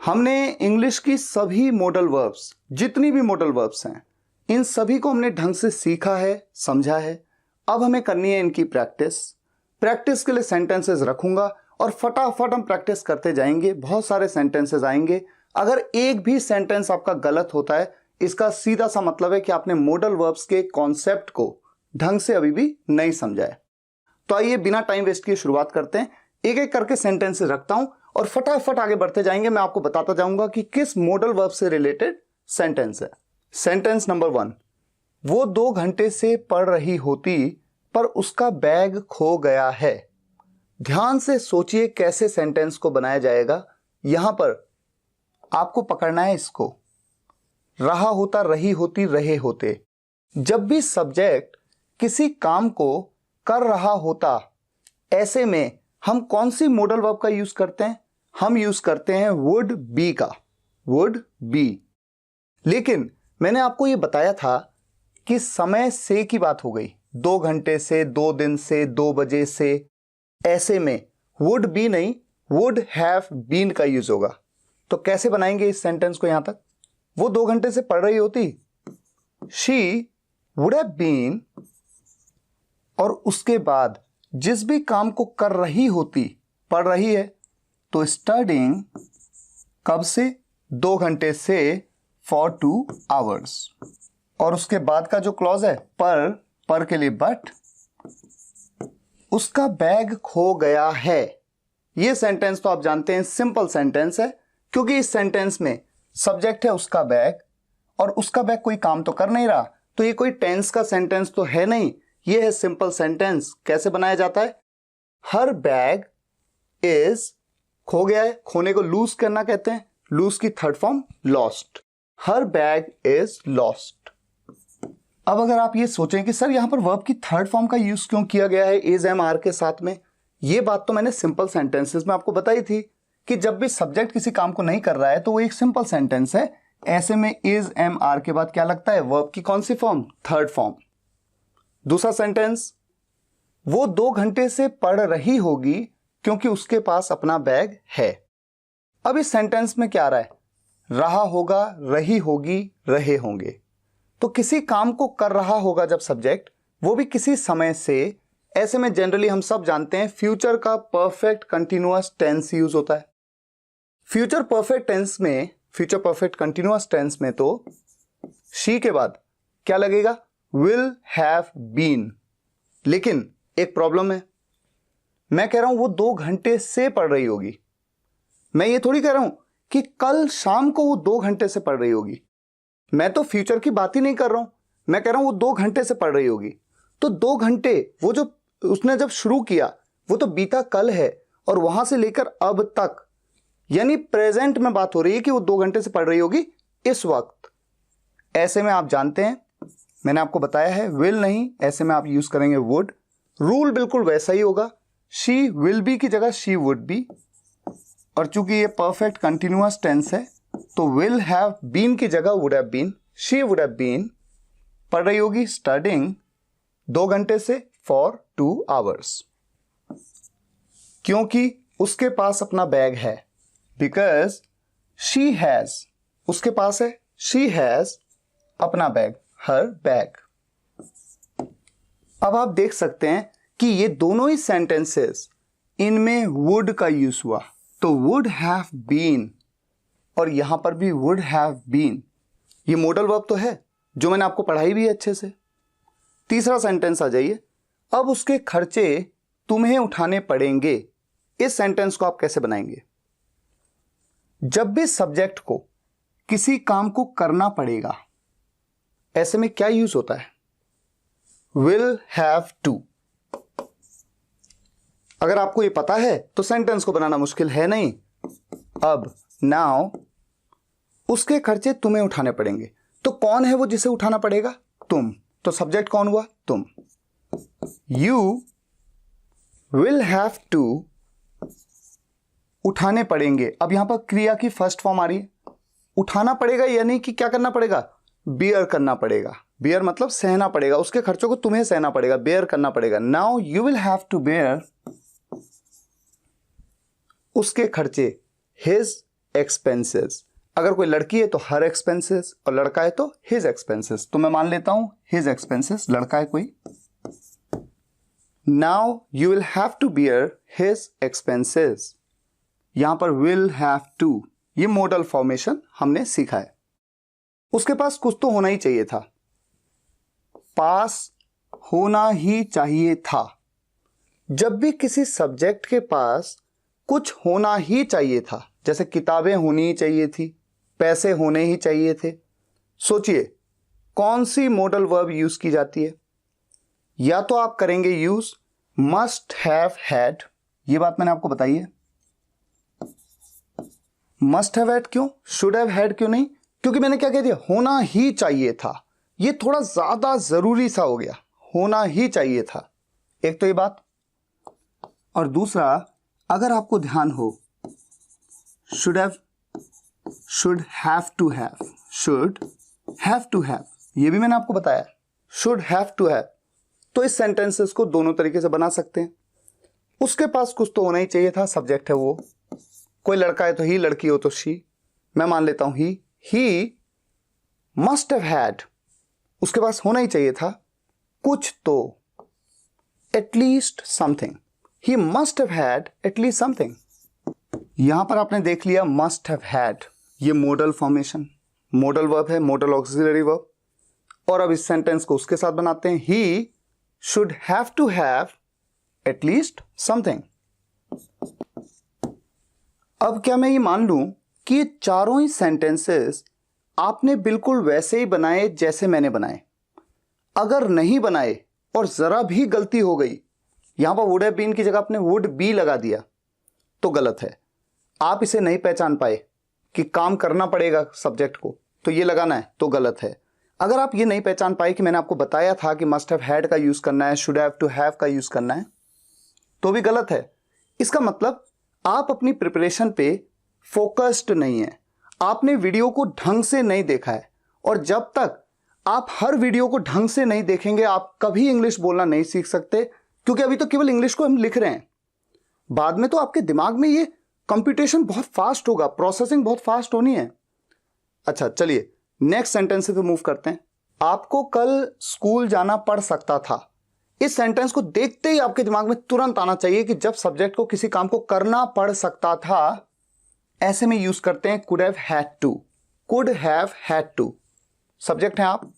हमने इंग्लिश की सभी मॉडल वर्ब्स, जितनी भी मॉडल वर्ब्स हैं, इन सभी को हमने ढंग से सीखा है, समझा है। अब हमें करनी है इनकी प्रैक्टिस। प्रैक्टिस के लिए सेंटेंसेस रखूंगा और फटाफट हम प्रैक्टिस करते जाएंगे। बहुत सारे सेंटेंसेस आएंगे। अगर एक भी सेंटेंस आपका गलत होता है, इसका सीधा सा मतलब है कि आपने मॉडल वर्ब्स के कॉन्सेप्ट को ढंग से अभी भी नहीं समझा है। तो आइए बिना टाइम वेस्ट किए शुरुआत करते हैं। एक एक करके सेंटेंसेस रखता हूं और फटाफट आगे बढ़ते जाएंगे। मैं आपको बताता जाऊंगा कि किस मॉडल वर्ब से रिलेटेड सेंटेंस है। सेंटेंस नंबर 1, वो 2 घंटे से पढ़ रही होती पर उसका बैग खो गया है। ध्यान से सोचिए कैसे सेंटेंस को बनाया जाएगा। यहां पर आपको पकड़ना है इसको, रहा होता, रही होती, रहे होते। जब भी सब्जेक्ट किसी काम को कर रहा होता, ऐसे में हम कौन सी मॉडल वर्ब का यूज करते हैं? हम यूज करते हैं वुड बी का, वुड बी। लेकिन मैंने आपको यह बताया था कि समय से की बात हो गई, 2 घंटे से, 2 दिन से, 2 बजे से। ऐसे में वुड बी नहीं, वुड हैव बीन का यूज होगा। तो कैसे बनाएंगे इस सेंटेंस को? यहां तक, वो 2 घंटे से पढ़ रही होती, शी वुड हैव बीन, और उसके बाद जिस भी काम को कर रही होती, पढ़ रही है, तो स्टडिंग कब से? 2 घंटे से, फॉर 2 hours। और उसके बाद का जो क्लॉज है, पर के लिए बट, उसका बैग खो गया है। यह सेंटेंस तो आप जानते हैं सिंपल सेंटेंस है, क्योंकि इस सेंटेंस में सब्जेक्ट है उसका बैग, और उसका बैग कोई काम तो कर नहीं रहा, तो ये कोई टेंस का सेंटेंस तो है नहीं। ये है सिंपल सेंटेंस। कैसे बनाया जाता है? हर बैग इज, खो गया है, खोने को लूज करना कहते हैं, लूज की third form lost. Her bag is lost. अब अगर आप ये सोचें कि सर यहां पर वर्ब की थर्ड फॉर्म का यूज क्यों किया गया है इज एम आर के साथ में, ये बात तो मैंने सिंपल सेंटेंसेस में आपको बताई थी कि जब भी सब्जेक्ट किसी काम को नहीं कर रहा है तो वो एक सिंपल सेंटेंस है। ऐसे में इज एम आर के बाद क्या लगता है? वर्ब की कौन सी फॉर्म? Third form. दूसरा सेंटेंस, वो 2 घंटे से पढ़ रही होगी क्योंकि उसके पास अपना बैग है। अब इस सेंटेंस में क्या आ रहा है? रहा होगा, रही होगी, रहे होंगे। तो किसी काम को कर रहा होगा जब सब्जेक्ट, वो भी किसी समय से। ऐसे में जनरली हम सब जानते हैं फ्यूचर का परफेक्ट कंटिन्यूअस टेंस यूज होता है। फ्यूचर परफेक्ट टेंस में, फ्यूचर परफेक्ट कंटिन्यूअस टेंस में तो शी के बाद क्या लगेगा? Will have been. लेकिन एक प्रॉब्लम है, मैं कह रहा हूं वो 2 घंटे से पढ़ रही होगी। मैं ये थोड़ी कह रहा हूं कि कल शाम को वो 2 घंटे से पढ़ रही होगी। मैं तो फ्यूचर की बात ही नहीं कर रहा हूं, मैं कह रहा हूं वो 2 घंटे से पढ़ रही होगी। तो 2 घंटे, वो जो उसने जब शुरू किया वो तो बीता कल है, और वहां से लेकर अब तक, यानी प्रेजेंट में बात हो रही है कि वो 2 घंटे से पढ़ रही होगी इस वक्त। ऐसे में आप जानते हैं, मैंने आपको बताया है, विल नहीं, ऐसे में आप यूज करेंगे वुड। रूल बिल्कुल वैसा ही होगा, शी विल बी की जगह शी वुड बी, और चूंकि ये परफेक्ट कंटिन्यूअस टेंस है तो विल हैव बीन की जगह would have been. She would have been, पढ़ रही होगी, स्टडिंग 2 घंटे से, फॉर 2 hours। क्योंकि उसके पास अपना बैग है, बिकॉज शी हैज, उसके पास है, शी हैज अपना बैग, हर बैग। अब आप देख सकते हैं कि ये दोनों ही सेंटेंसेस, इनमें वुड का यूज हुआ, तो वुड हैव बीन, और यहां पर भी वुड हैव बीन। ये मॉडल वर्ब तो है जो मैंने आपको पढ़ाई भी है अच्छे से। तीसरा सेंटेंस आ जाइए, अब उसके खर्चे तुम्हें उठाने पड़ेंगे। इस सेंटेंस को आप कैसे बनाएंगे? जब भी सब्जेक्ट को किसी काम को करना पड़ेगा, ऐसे में क्या यूज होता है? Will have to. अगर आपको ये पता है तो सेंटेंस को बनाना मुश्किल है नहीं। अब नाउ, उसके खर्चे तुम्हें उठाने पड़ेंगे, तो कौन है वो जिसे उठाना पड़ेगा? तुम। तो सब्जेक्ट कौन हुआ? तुम। यू विल हैव टू, उठाने पड़ेंगे। अब यहां पर क्रिया की फर्स्ट फॉर्म आ रही है। उठाना पड़ेगा यानी कि क्या करना पड़ेगा? बियर करना पड़ेगा। बियर मतलब सहना पड़ेगा, उसके खर्चों को तुम्हें सहना पड़ेगा, बेयर करना पड़ेगा। Now you will have to bear, उसके खर्चे, हिज एक्सपेंसेस। अगर कोई लड़की है तो हर एक्सपेंसेस, और लड़का है तो हिज एक्सपेंसेस। तो मैं मान लेता हूं हिज एक्सपेंसेस, लड़का है कोई। Now you will have to bear his expenses. यहां पर विल हैव टू, ये मॉडल फॉर्मेशन हमने सीखा है। उसके पास कुछ तो होना ही चाहिए था, पास होना ही चाहिए था। जब भी किसी सब्जेक्ट के पास कुछ होना ही चाहिए था, जैसे किताबें होनी ही चाहिए थी, पैसे होने ही चाहिए थे, सोचिए कौन सी मॉडल वर्ब यूज की जाती है। या तो आप करेंगे यूज मस्ट हैव हैड, ये बात मैंने आपको बताई है। मस्ट हैव हैड क्यों, शुड हैव हैड क्यों नहीं? क्योंकि मैंने क्या कह दिया, होना ही चाहिए था। ये थोड़ा ज्यादा जरूरी सा हो गया, होना ही चाहिए था। एक तो ये बात, और दूसरा अगर आपको ध्यान हो, should have to have, should have to have, ये भी मैंने आपको बताया, शुड हैव टू हैव। तो इस सेंटेंसेस को दोनों तरीके से बना सकते हैं। उसके पास कुछ तो होना ही चाहिए था, सब्जेक्ट है वो, कोई लड़का है तो ही, लड़की हो तो शी। मैं मान लेता हूं ही मस्ट हैव हैड, उसके पास होना ही चाहिए था कुछ तो, at least something. He must have had at least something. यहां पर आपने देख लिया मस्ट हैव हैड, ये मॉडल फॉर्मेशन, मॉडल वर्ब है, मॉडल ऑक्सिलरी वर्ब। और अब इस सेंटेंस को उसके साथ बनाते हैं, he should have to have at least something. अब क्या मैं ये मान लूं कि ये चारों ही सेंटेंसेस आपने बिल्कुल वैसे ही बनाए जैसे मैंने बनाए? अगर नहीं बनाए और जरा भी गलती हो गई, यहां पर वुड हैव बीन की जगह आपने वुड बी लगा दिया, तो गलत है। आप इसे नहीं पहचान पाए कि काम करना पड़ेगा सब्जेक्ट को, तो ये लगाना है, तो गलत है। अगर आप ये नहीं पहचान पाए कि मैंने आपको बताया था कि मस्ट हैव हैड का यूज करना है, शुड हैव टू हैव का यूज करना है, तो भी गलत है। इसका मतलब आप अपनी प्रिपरेशन पे फोकस्ड नहीं है, आपने वीडियो को ढंग से नहीं देखा है। और जब तक आप हर वीडियो को ढंग से नहीं देखेंगे, आप कभी इंग्लिश बोलना नहीं सीख सकते, क्योंकि अभी तो केवल इंग्लिश को हम लिख रहे हैं। बाद में तो आपके दिमाग में ये कंप्यूटेशन बहुत फास्ट होगा, प्रोसेसिंग बहुत फास्ट होनी है। अच्छा चलिए नेक्स्ट सेंटेंस पे मूव करते हैं। आपको कल स्कूल जाना पड़ सकता था। इस सेंटेंस को देखते ही आपके दिमाग में तुरंत आना चाहिए कि जब सब्जेक्ट को किसी काम को करना पड़ सकता था, ऐसे में यूज करते हैं could have had to. Could have had to, subject है आप,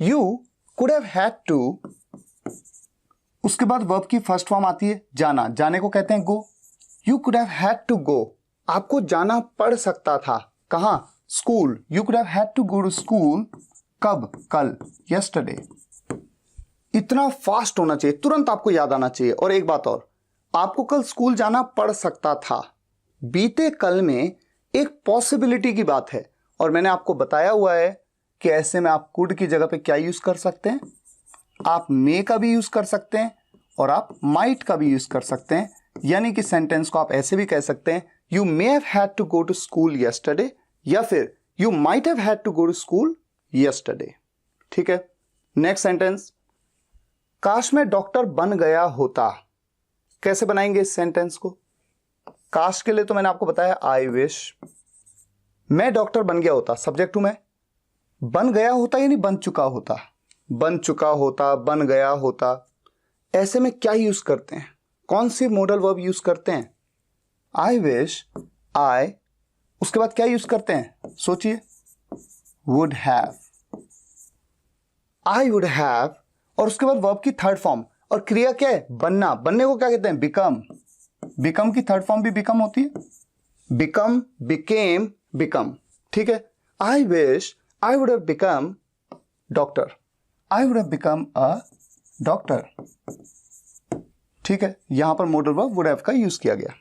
you could have had to. उसके बाद वर्ब की फर्स्ट फॉर्म आती है जाना, जाने को कहते हैं go. You could have had to go, आपको जाना पड़ सकता था, कहां, school. You could have had to go to school, कब, कल, यस्टरडे। इतना फास्ट होना चाहिए, तुरंत आपको याद आना चाहिए। और एक बात और, आपको कल स्कूल जाना पड़ सकता था, बीते कल में एक पॉसिबिलिटी की बात है। और मैंने आपको बताया हुआ है कि ऐसे में आप कुड की जगह पे क्या यूज कर सकते हैं, आप मे का भी यूज कर सकते हैं और आप माइट का भी यूज कर सकते हैं। यानी कि सेंटेंस को आप ऐसे भी कह सकते हैं, you may have had to go to school yesterday, या फिर you might have had to go to school yesterday. ठीक है, नेक्स्ट सेंटेंस, काश मैं डॉक्टर बन गया होता। कैसे बनाएंगे इस सेंटेंस को? काश के लिए तो मैंने आपको बताया आई विश। मैं डॉक्टर बन गया होता, सब्जेक्ट हूं मैं, बन गया होता यानी बन चुका होता, बन चुका होता, बन गया होता। ऐसे में क्या यूज करते हैं, कौन सी मॉडल वर्ब यूज करते हैं? आई विश, आई, उसके बाद क्या यूज करते हैं, सोचिए, would have, I would have. और उसके बाद वर्ब की थर्ड फॉर्म, और क्रिया क्या है, बनना। बनने को क्या कहते हैं, बिकम। बिकम की थर्ड फॉर्म भी बिकम होती है, बिकम, बिकेम, बिकम। ठीक है, I wish I would have become doctor, I would have become a doctor. ठीक है, यहां पर मॉडल वर्ब वुड हैव का यूज किया गया।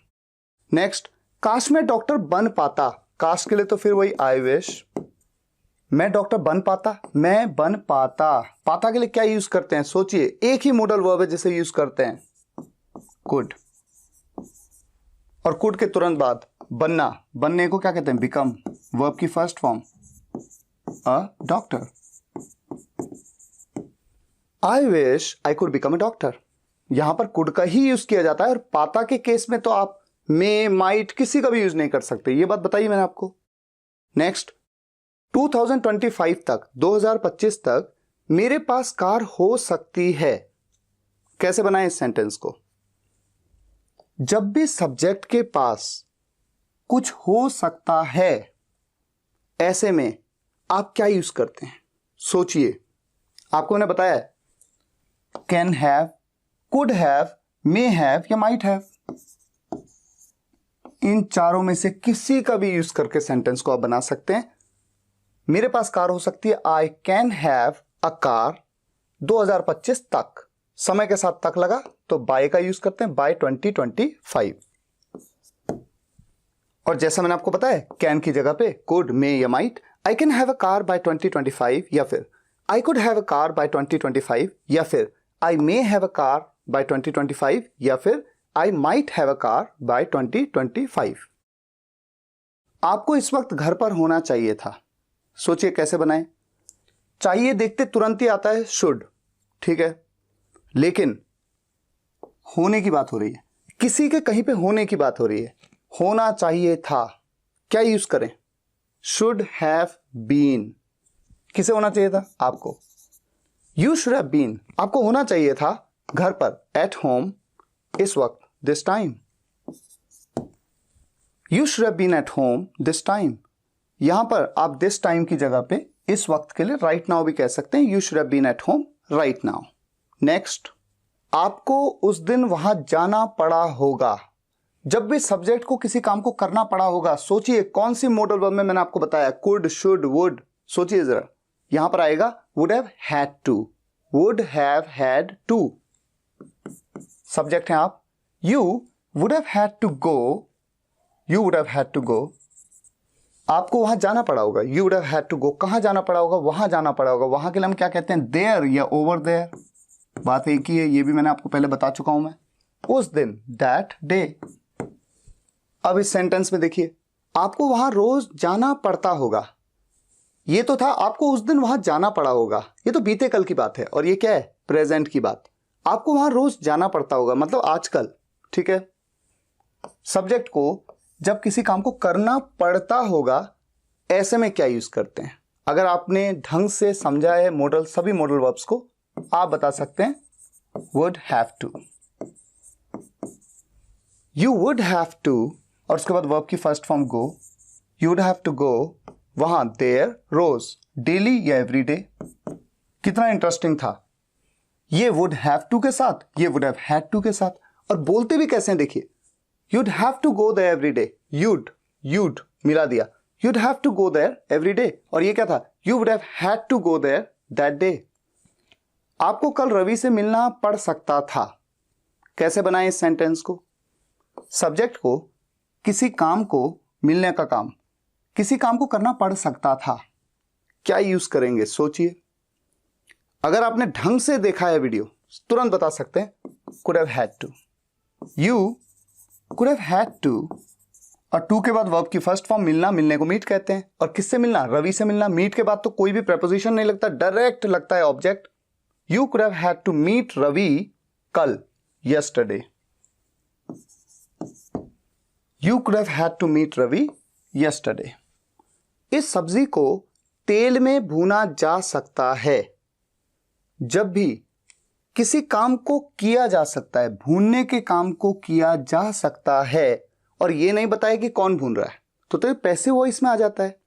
नेक्स्ट, काश मैं डॉक्टर बन पाता। काश के लिए तो फिर वही आई विश। मैं डॉक्टर बन पाता, मैं बन पाता। पाता के लिए क्या यूज करते हैं, सोचिए, एक ही मॉडल वर्ब है जिसे यूज करते हैं, कुड। और कुड के तुरंत बाद बनना, बनने को क्या कहते हैं, बिकम। वर्ब की first form a doctor. I wish I could become a doctor, यहां पर कुड का ही यूज किया जाता है। और पाता के केस में तो आप मे, माइट, किसी का भी यूज नहीं कर सकते, ये बात बताई मैंने आपको। नेक्स्ट, 2025 तक, 2025 तक मेरे पास कार हो सकती है। कैसे बनाएं इस सेंटेंस को? जब भी सब्जेक्ट के पास कुछ हो सकता है, ऐसे में आप क्या यूज करते हैं? सोचिए, आपको मैंने बताया can have, could have, may have या माइट हैव। इन चारों में से किसी का भी यूज करके सेंटेंस को आप बना सकते हैं। मेरे पास कार हो सकती है, आई कैन हैव अ कार 2025 तक। समय के साथ तक लगा तो बाय का यूज करते हैं, बाय 2025। और जैसा मैंने आपको बताया, कैन की जगह पे कुड, मे या might. I can have a car by 2025, या फिर I could have a car by 2025, या फिर I may have a car by 2025, या फिर I might have a car by 2025। आपको इस वक्त घर पर होना चाहिए था। सोचिए कैसे बनाएं। चाहिए देखते तुरंत ही आता है शुड, ठीक है, लेकिन होने की बात हो रही है, किसी के कहीं पे होने की बात हो रही है। होना चाहिए था, क्या यूज करें? Should have been. किसे होना चाहिए था? आपको। यू शुड हैव बीन, आपको होना चाहिए था घर पर, एट होम, इस वक्त, this time. You should have been at home this time. यहां पर आप दिस टाइम की जगह पे इस वक्त के लिए राइट नाउ भी कह सकते हैं। You should have been at home right now. Next, आपको उस दिन वहां जाना पड़ा होगा। जब भी सब्जेक्ट को किसी काम को करना पड़ा होगा, सोचिए कौन सी मॉडल वर्ब में मैंने आपको बताया, कुड, शुड, वुड। सोचिए जरा, यहां पर आएगा would have had to, would have had to. Subject हैं आप। You would have had to go, you would have had to go. आपको वहां जाना पड़ा होगा, you would have had to go. कहां जाना पड़ा होगा? वहां जाना पड़ा होगा। वहां के लिए हम क्या कहते हैं? देयर या ओवर देयर। बात एक ही है, ये भी मैंने आपको पहले बता चुका हूं मैं। उस दिन, दैट डे। अब इस सेंटेंस में देखिए, आपको वहां रोज जाना पड़ता होगा। ये तो था आपको उस दिन वहां जाना पड़ा होगा, ये तो बीते कल की बात है, और ये क्या है? प्रेजेंट की बात। आपको वहां रोज जाना पड़ता होगा मतलब आजकल, ठीक है। सब्जेक्ट को जब किसी काम को करना पड़ता होगा, ऐसे में क्या यूज करते हैं? अगर आपने ढंग से समझा है मॉडल, सभी मॉडल वर्ब्स को, आप बता सकते हैं would have to. You would have to, और उसके बाद वर्ब की first form go. You would have to go वहां, देयर, रोज, डेली या एवरीडे। कितना इंटरेस्टिंग था, ये वुड हैव टू के साथ, ये वुड हैव हैड टू के साथ। और बोलते भी कैसे हैं देखिए, you'd have to go there every day. You'd मिला दिया, you'd have to go there every day. और ये क्या था? You would have had to go there that day. आपको कल रवि से मिलना पड़ सकता था। कैसे बनाएं इस सेंटेंस को? सब्जेक्ट को किसी काम को, मिलने का काम, किसी काम को करना पड़ सकता था। क्या यूज करेंगे? सोचिए। अगर आपने ढंग से देखा है वीडियो, तुरंत बता सकते हैं could have had to. You could have had to, और टू के बाद वर्ब की फर्स्ट फॉर्म मिलना, मिलने को मीट कहते हैं। और किससे मिलना? रवि से मिलना। मीट के बाद तो कोई भी प्रेपोजिशन नहीं लगता, डायरेक्ट लगता है object. You could have had to meet Ravi कल, yesterday. You could have had to meet Ravi yesterday. इस सब्जी को तेल में भूना जा सकता है। जब भी किसी काम को किया जा सकता है, भूनने के काम को किया जा सकता है, और ये नहीं बताया कि कौन भून रहा है, तो ये पैसिव वॉइस में आ जाता है।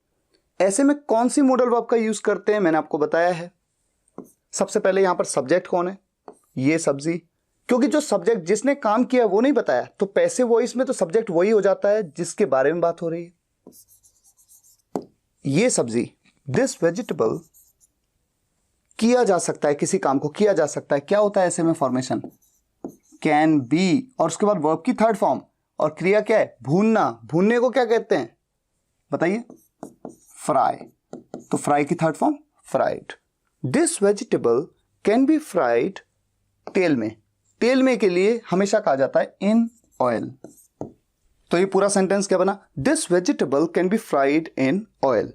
ऐसे में कौन सी मॉडल वर्ब का यूज करते हैं, मैंने आपको बताया है। सबसे पहले यहां पर सब्जेक्ट कौन है? ये सब्जी, क्योंकि जो सब्जेक्ट जिसने काम किया वो नहीं बताया, तो पैसिव वॉइस में तो सब्जेक्ट वही हो जाता है जिसके बारे में बात हो रही है। ये सब्जी, दिस वेजिटेबल, किया जा सकता है, किसी काम को किया जा सकता है। क्या होता है ऐसे में? फॉर्मेशन कैन बी, और उसके बाद वर्ब की थर्ड फॉर्म, और क्रिया क्या है? भूनना। भूनने को क्या कहते हैं बताइए? फ्राई। तो फ्राई की third form fried. This vegetable can be fried, तेल में। तेल में के लिए हमेशा कहा जाता है इन ऑयल। तो ये पूरा सेंटेंस क्या बना? This vegetable can be fried in oil.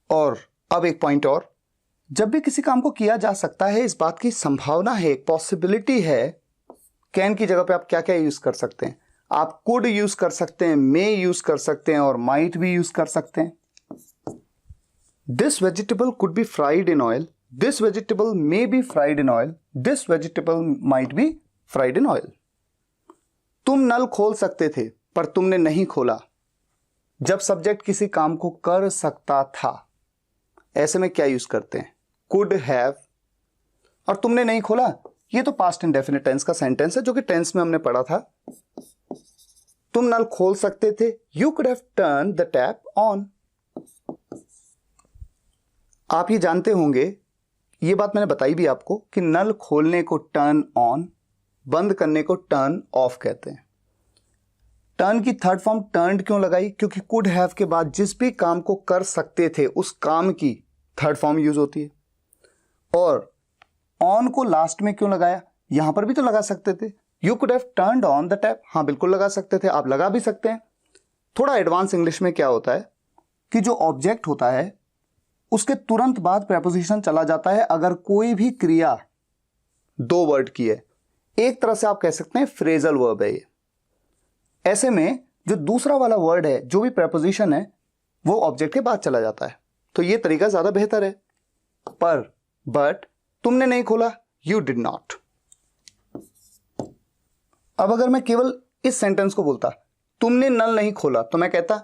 और अब एक पॉइंट और, जब भी किसी काम को किया जा सकता है, इस बात की संभावना है, एक पॉसिबिलिटी है। कैन की जगह पे आप क्या क्या यूज कर सकते हैं? आप कुड यूज कर सकते हैं, मे यूज कर सकते हैं और माइट भी यूज कर सकते हैं। This vegetable could be fried in oil, this vegetable may be fried in oil, this vegetable might be fried in oil. तुम नल खोल सकते थे पर तुमने नहीं खोला, जब सब्जेक्ट किसी काम को कर सकता था, ऐसे में क्या यूज करते हैं? Could have. और तुमने नहीं खोला, ये तो पास्ट इंडेफिनिट टेंस का सेंटेंस है जो कि टेंस में हमने पढ़ा था। तुम नल खोल सकते थे, you could have turn the tap on. आप ये जानते होंगे, ये बात मैंने बताई भी आपको, कि नल खोलने को टर्न ऑन, बंद करने को टर्न ऑफ कहते हैं। टर्न की थर्ड फॉर्म टर्न्ड क्यों लगाई? क्योंकि कुड हैव के बाद जिस भी काम को कर सकते थे उस काम की थर्ड फॉर्म यूज होती है। और ऑन को लास्ट में क्यों लगाया? यहां पर भी तो लगा सकते थे, you could have turned on the tap. हाँ बिल्कुल लगा सकते थे, आप लगा भी सकते हैं। थोड़ा एडवांस इंग्लिश में क्या होता है कि जो ऑब्जेक्ट होता है उसके तुरंत बाद प्रेपोजिशन चला जाता है अगर कोई भी क्रिया दो वर्ड की है। एक तरह से आप कह सकते हैं फ्रेजल वर्ब है ये। ऐसे में जो दूसरा वाला वर्ड है, जो भी प्रेपोजिशन है, वो ऑब्जेक्ट के बाद चला जाता है, तो ये तरीका ज्यादा बेहतर है। पर बट तुमने नहीं खोला, यू डिड नॉट। अब अगर मैं केवल इस सेंटेंस को बोलता तुमने नल नहीं खोला, तो मैं कहता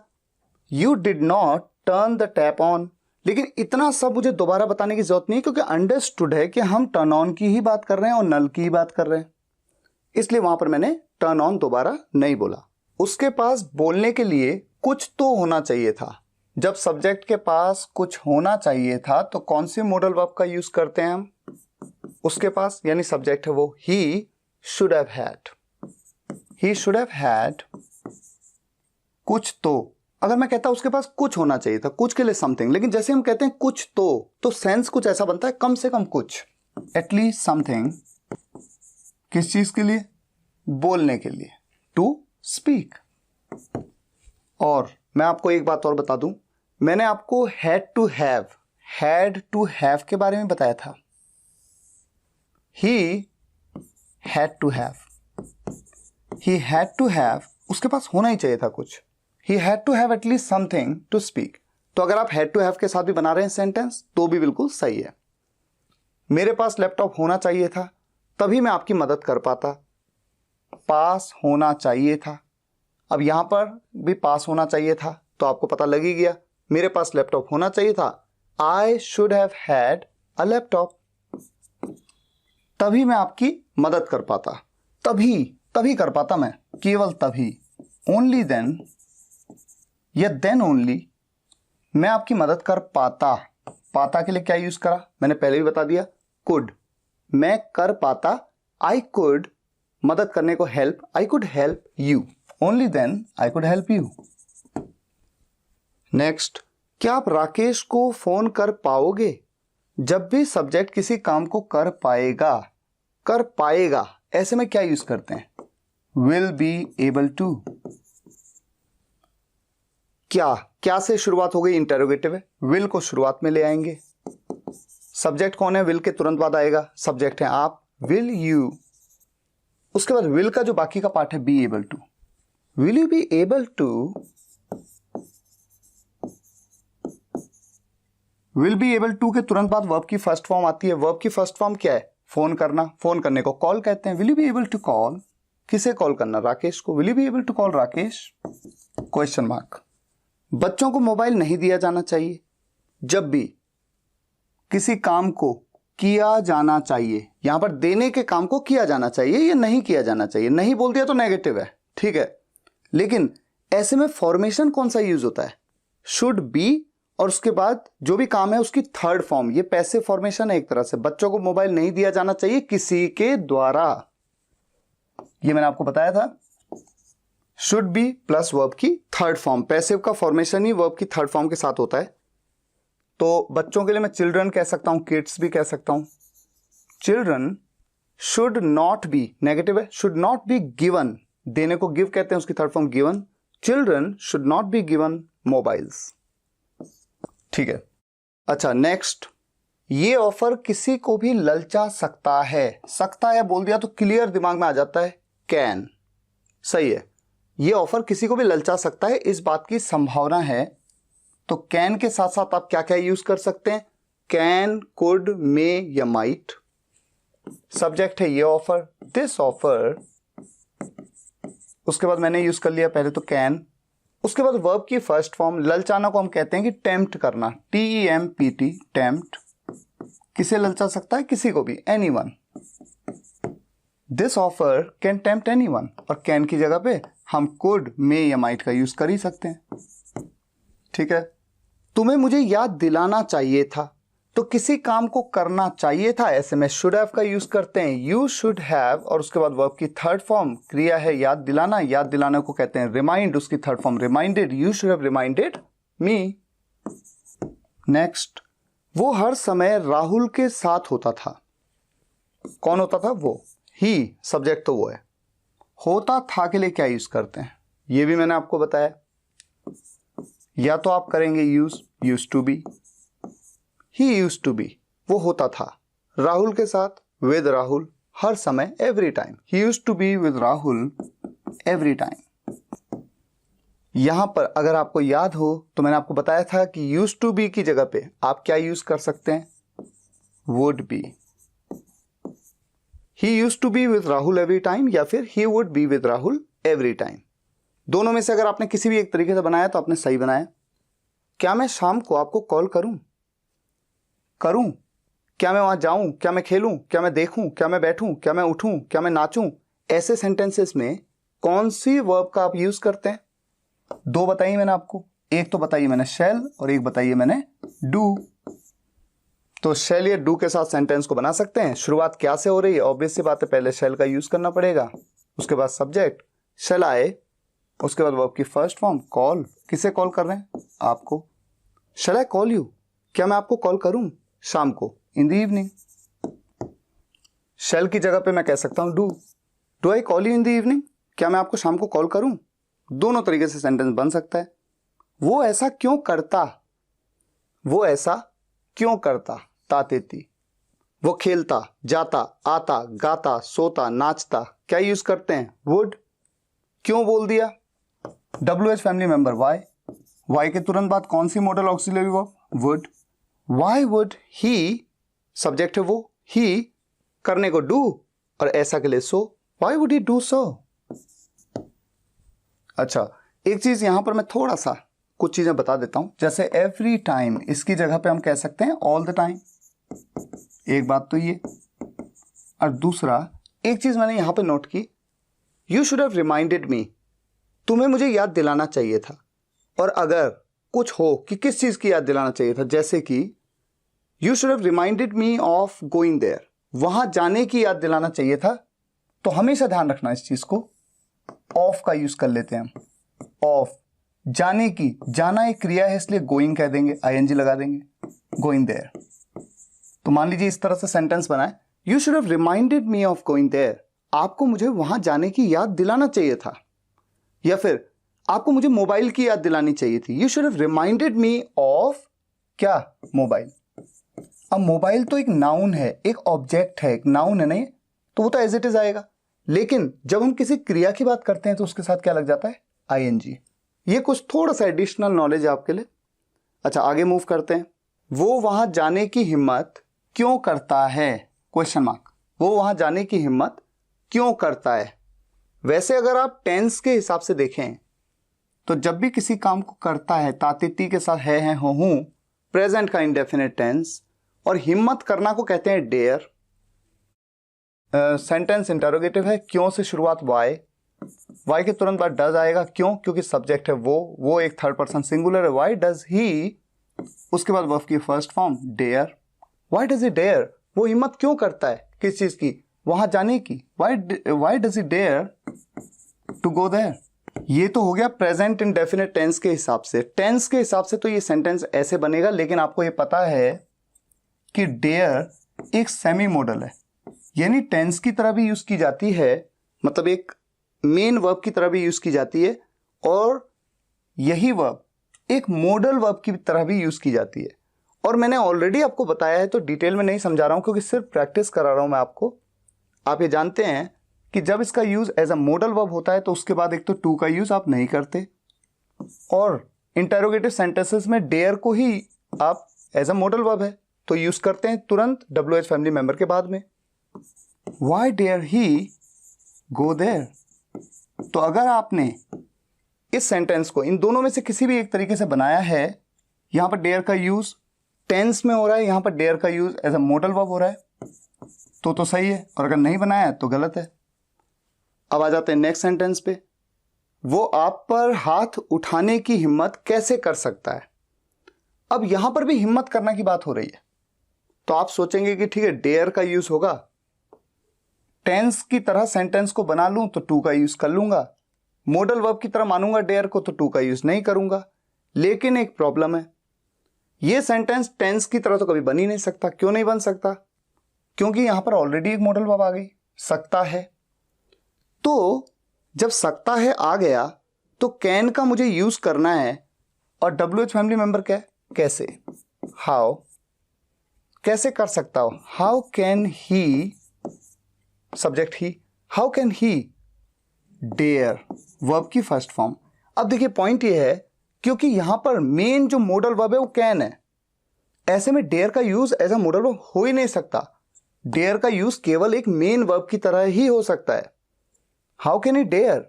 you did not turn the tap on. लेकिन इतना सब मुझे दोबारा बताने की जरूरत नहीं, क्योंकि अंडरस्टूड है कि हम टर्न ऑन की ही बात कर रहे हैं और नल की ही बात कर रहे हैं, इसलिए वहां पर मैंने टर्न ऑन दोबारा नहीं बोला। उसके पास बोलने के लिए कुछ तो होना चाहिए था। जब सब्जेक्ट के पास कुछ होना चाहिए था तो कौन सी मॉडल वर्ब का यूज करते हैं हम? उसके पास, यानी सब्जेक्ट है वो ही should have had. He should have had कुछ तो। अगर मैं कहता उसके पास कुछ होना चाहिए था, कुछ के लिए समथिंग, लेकिन जैसे हम कहते हैं कुछ तो सेंस कुछ ऐसा बनता है, कम से कम कुछ, एटलीस्ट समथिंग। किस चीज के लिए? बोलने के लिए, टू स्पीक। और मैं आपको एक बात और बता दूं, मैंने आपको हैड टू हैव के बारे में बताया था। ही हैड टू हैव, उसके पास होना ही चाहिए था कुछ। He had to have at least something to speak. तो अगर आप हैड टू हैव के साथ भी बना रहे हैं सेंटेंस तो भी बिल्कुल सही है। मेरे पास लैपटॉप होना चाहिए था, तभी मैं आपकी मदद कर पाता। पास होना चाहिए था, अब यहां पर भी पास होना चाहिए था, तो आपको पता लग ही गया, मेरे पास लैपटॉप होना चाहिए था। I should have had a laptop, तभी मैं आपकी मदद कर पाता। तभी कर पाता मैं, केवल तभी, ओनली देन या देन ओनली मैं आपकी मदद कर पाता। पाता के लिए क्या यूज करा? मैंने पहले भी बता दिया, कुड। मैं कर पाता, आई कुड, मदद करने को help, I could help you, only then I could help you. Next, क्या आप राकेश को फोन कर पाओगे? जब भी सब्जेक्ट किसी काम को कर पाएगा, ऐसे में क्या यूज करते हैं? Will be able to. क्या से शुरुआत हो गई? इंटेरोगेटिव है, विल को शुरुआत में ले आएंगे। सब्जेक्ट कौन है? विल के तुरंत बाद आएगा, सब्जेक्ट है आप, विल यू। उसके बाद विल का जो बाकी का पार्ट है, be able to. Will you be able to, will be able to के तुरंत बाद वर्ब की फर्स्ट फॉर्म आती है। वर्ब की फर्स्ट फॉर्म क्या है? फोन करना। फोन करने को कॉल कहते हैं। Will you be able to call, किसे कॉल करना? राकेश को। Will you be able to call Rakesh? Question mark. बच्चों को मोबाइल नहीं दिया जाना चाहिए। जब भी किसी काम को किया जाना चाहिए, यहां पर देने के काम को किया जाना चाहिए या नहीं किया जाना चाहिए। नहीं बोल दिया तो नेगेटिव है, ठीक है, लेकिन ऐसे में फॉर्मेशन कौन सा यूज होता है? शुड बी, और उसके बाद जो भी काम है उसकी थर्ड फॉर्म। ये पैसिव फॉर्मेशन है एक तरह से। बच्चों को मोबाइल नहीं दिया जाना चाहिए किसी के द्वारा, ये मैंने आपको बताया था। शुड बी प्लस वर्ब की थर्ड फॉर्म। पैसिव का फॉर्मेशन ही वर्ब की थर्ड फॉर्म के साथ होता है। तो बच्चों के लिए मैं चिल्ड्रन कह सकता हूं, किड्स भी कह सकता हूं। Children should not be, negative है, शुड नॉट बी गिवन, देने को गिव कहते हैं, उसकी third form given. Children should not be given mobiles, ठीक है। अच्छा, नेक्स्ट, ये ऑफर किसी को भी ललचा सकता है। सकता है बोल दिया तो क्लियर दिमाग में आ जाता है, कैन, सही है। ये ऑफर किसी को भी ललचा सकता है, इस बात की संभावना है। तो कैन के साथ साथ आप क्या क्या यूज कर सकते हैं? कैन, कुड, मे या माइट। सब्जेक्ट है ये ऑफर, दिस ऑफर। उसके बाद मैंने यूज कर लिया पहले तो कैन। उसके बाद वर्ब की फर्स्ट फॉर्म, ललचाना को हम कहते हैं कि टेम्प्ट करना, TEMPT, टेम्प्ट। किसे ललचा सकता है? किसी को भी, anyone. This offer can tempt anyone, और कैन की जगह पे हम कुड, मे या माइट का यूज कर ही सकते हैं। ठीक है। तुम्हें मुझे याद दिलाना चाहिए था, तो किसी काम को करना चाहिए था, ऐसे में शुड हैव का यूज करते हैं, यू शुड हैव। और उसके बाद वर्ब की थर्ड फॉर्म क्रिया है याद दिलाना, याद दिलाने को कहते हैं रिमाइंड, उसकी third form reminded, you should have reminded me. Next, वो हर समय राहुल के साथ होता था। कौन होता था? वो। ही, सब्जेक्ट तो वो है। होता था के लिए क्या यूज करते हैं, ये भी मैंने आपको बताया। या तो आप करेंगे use to be, he use to be, वो होता था राहुल के साथ, विद राहुल, हर समय, every time. He use to be with Rahul every time. यहां पर अगर आपको याद हो तो मैंने आपको बताया था कि यूज टू बी की जगह पे आप क्या यूज कर सकते हैं? Would be. He use to be with Rahul every time, या फिर he would be with Rahul every time. दोनों में से अगर आपने किसी भी एक तरीके से बनाया तो आपने सही बनाया। क्या मैं शाम को आपको कॉल करूं? क्या मैं वहां जाऊं? क्या मैं खेलूं? क्या मैं देखूं? क्या मैं बैठूं? क्या मैं उठूं? क्या मैं नाचूं? ऐसे सेंटेंसेस में कौन सी वर्ब का आप यूज करते हैं? दो बताइए मैंने आपको, एक तो बताइए मैंने शैल और एक बताइए मैंने डू। तो शैल या डू के साथ सेंटेंस को बना सकते हैं। शुरुआत क्या से हो रही है? ऑब्वियस सी बात है, पहले शैल का यूज करना पड़ेगा, उसके बाद सब्जेक्ट शैल आए, उसके बाद वर्ब की फर्स्ट फॉर्म कॉल। किसे कॉल कर रहे हैं? आपको। शैल आई कॉल यू? क्या मैं आपको कॉल करूं शाम को, इन द इवनिंग। शैल की जगह पे मैं कह सकता हूं do I call you in the evening? क्या मैं आपको शाम को कॉल करूं? दोनों तरीके से सेंटेंस बन सकता है। वो ऐसा क्यों करता? वो ऐसा क्यों करता, तातेती। वो खेलता, जाता, आता, गाता, सोता, नाचता, क्या यूज करते हैं? वुड। क्यों बोल दिया? WH फैमिली मेंबर वाई के तुरंत बाद कौन सी modal auxiliary verb? Would. Why would he, subject है वो, ही, करने को डू, और ऐसा के लिए so, why would he do so. अच्छा, एक चीज यहां पर मैं थोड़ा सा कुछ चीजें बता देता हूं, जैसे एवरी टाइम, इसकी जगह पे हम कह सकते हैं ऑल द टाइम। एक बात तो ये, और दूसरा एक चीज मैंने यहां पे नोट की, यू शुड हैव रिमाइंडेड मी, तुम्हें मुझे याद दिलाना चाहिए था। और अगर कुछ हो कि किस चीज की याद दिलाना चाहिए था, जैसे कि you should have reminded me of going there, वहां जाने की याद दिलाना चाहिए था, तो हमेशा ध्यान रखना इस चीज को, ऑफ का यूज कर लेते हैं हम। ऑफ, जाने की, जाना एक क्रिया है इसलिए गोइंग कह देंगे, ING लगा देंगे, गोइंग देयर। तो मान लीजिए इस तरह से सेंटेंस बनाए, you should have reminded me of going there, आपको मुझे वहां जाने की याद दिलाना चाहिए था। या फिर आपको मुझे मोबाइल की याद दिलानी चाहिए थी, you should have reminded me of क्या? मोबाइल। अब मोबाइल तो एक नाउन है, एक ऑब्जेक्ट है, एक नाउन है नहीं, तो वो तो एज इट इज आएगा। लेकिन जब हम किसी क्रिया की बात करते हैं तो उसके साथ क्या लग जाता है? ING। ये कुछ थोड़ा सा एडिशनल नॉलेज है आपके लिए। अच्छा, आगे मूव करते हैं। वो वहां जाने की हिम्मत क्यों करता है? Question mark. वो वहां जाने की हिम्मत क्यों करता है? वैसे अगर आप टेंस के हिसाब से देखें तो जब भी किसी काम को करता है, तातिती के साथ है, हूं, प्रेजेंट का इंडेफिनिट टेंस, और हिम्मत करना को कहते हैं डेयर। सेंटेंस इंटरोगेटिव है, क्यों से शुरुआत वाई के तुरंत बाद डज आएगा। क्यों? क्योंकि सब्जेक्ट है वो एक थर्ड पर्सन सिंगुलर है, वाई डज ही। उसके बाद वर्ब की first form dare, why does he dare, वो हिम्मत क्यों करता है, किस चीज की? वहां जाने की। Why does he dare to go there. ये तो हो गया प्रेजेंट इंडेफिनिट टेंस के हिसाब से। टेंस के हिसाब से तो ये सेंटेंस ऐसे बनेगा, लेकिन आपको ये पता है कि डेयर एक सेमी मॉडल है, यानी टेंस की तरह भी यूज की जाती है, मतलब एक मेन वर्ब की तरह भी यूज की जाती है, और यही वर्ब एक मॉडल वर्ब की तरह भी यूज की जाती है। और मैंने ऑलरेडी आपको बताया है, तो डिटेल में नहीं समझा रहा हूं क्योंकि सिर्फ प्रैक्टिस करा रहा हूं मैं आपको। आप ये जानते हैं कि जब इसका use as a modal verb होता है तो उसके बाद एक तो टू का यूज आप नहीं करते, और इंटेरोगेटिव सेंटेंसेस में डेयर को ही आप एज अ मॉडल वर्ब है तो यूज करते हैं तुरंत WH फैमिली मेंबर के बाद में। Why dare he go there? तो अगर आपने इस सेंटेंस को इन दोनों में से किसी भी एक तरीके से बनाया है, यहां पर डेयर का यूज टेंस में हो रहा है, यहां पर डेयर का use as a modal verb हो रहा है, तो सही है, और अगर नहीं बनाया तो गलत है। अब आ जाते हैं नेक्स्ट सेंटेंस पे। वो आप पर हाथ उठाने की हिम्मत कैसे कर सकता है। अब यहां पर भी हिम्मत करना की बात हो रही है, तो आप सोचेंगे कि ठीक है डेयर का यूज होगा, टेंस की तरह सेंटेंस को बना लूं तो टू का यूज कर लूंगा, मॉडल वर्ब की तरह मानूंगा डेयर को तो टू का यूज नहीं करूंगा। लेकिन एक प्रॉब्लम है, यह सेंटेंस टेंस की तरह तो कभी बन ही नहीं सकता। क्यों नहीं बन सकता? क्योंकि यहां पर ऑलरेडी एक मॉडल वर्ब आ गई, सकता है। तो जब सकता है आ गया तो कैन का मुझे यूज करना है, और WH फैमिली मेंबर क्या है, कैसे, हाउ, कैसे कर सकता हो, how can he, subject he, how can he dare, verb की फर्स्ट फॉर्म। अब देखिए पॉइंट ये है, क्योंकि यहां पर मेन जो मॉडल वर्ब है वो कैन है, ऐसे में डेयर का use as a modal verb हो ही नहीं सकता। डेयर का यूज केवल एक मेन वर्ब की तरह ही हो सकता है। हाउ कैन ही डेयर,